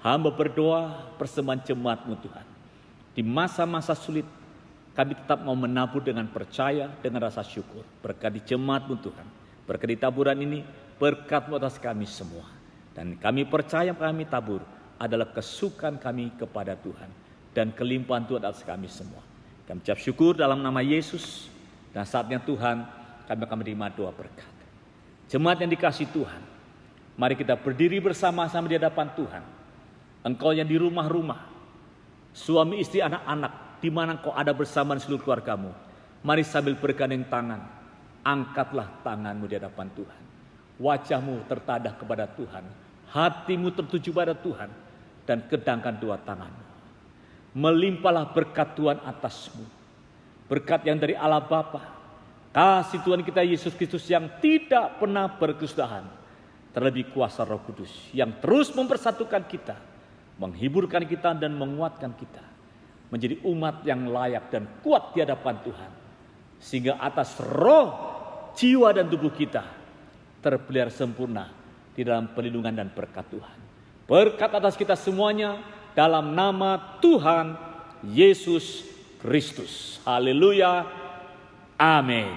Hamba berdoa persembahan jemaat-Mu Tuhan. Di masa-masa sulit, kami tetap mau menabur dengan percaya, dengan rasa syukur. Berkati jemaat-Mu Tuhan, berkati taburan ini, berkat-Mu atas kami semua. Dan kami percaya kami tabur adalah kesukaan kami kepada Tuhan dan kelimpahan Tuhan atas kami semua. Kami ucap syukur dalam nama Yesus, dan saatnya Tuhan kami akan menerima doa berkat. Jemaat yang dikasihi Tuhan, mari kita berdiri bersama-sama di hadapan Tuhan. Engkau yang di rumah-rumah, suami istri anak-anak, di mana engkau ada bersama seluruh keluargamu, mari sambil bergandeng tangan, angkatlah tanganmu di hadapan Tuhan. Wajahmu tertadah kepada Tuhan, hatimu tertuju pada Tuhan, dan kedangkan dua tanganmu. Melimpahlah berkat Tuhan atasmu, berkat yang dari Allah Bapa, kasih Tuhan kita Yesus Kristus yang tidak pernah berkesudahan, terlebih kuasa Roh Kudus yang terus mempersatukan kita, menghiburkan kita dan menguatkan kita menjadi umat yang layak dan kuat di hadapan Tuhan, sehingga atas roh, jiwa dan tubuh kita terpelihara sempurna di dalam perlindungan dan berkat Tuhan. Berkat atas kita semuanya dalam nama Tuhan Yesus Kristus. Haleluya. Amin.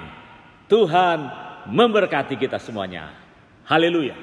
Tuhan memberkati kita semuanya. Haleluya.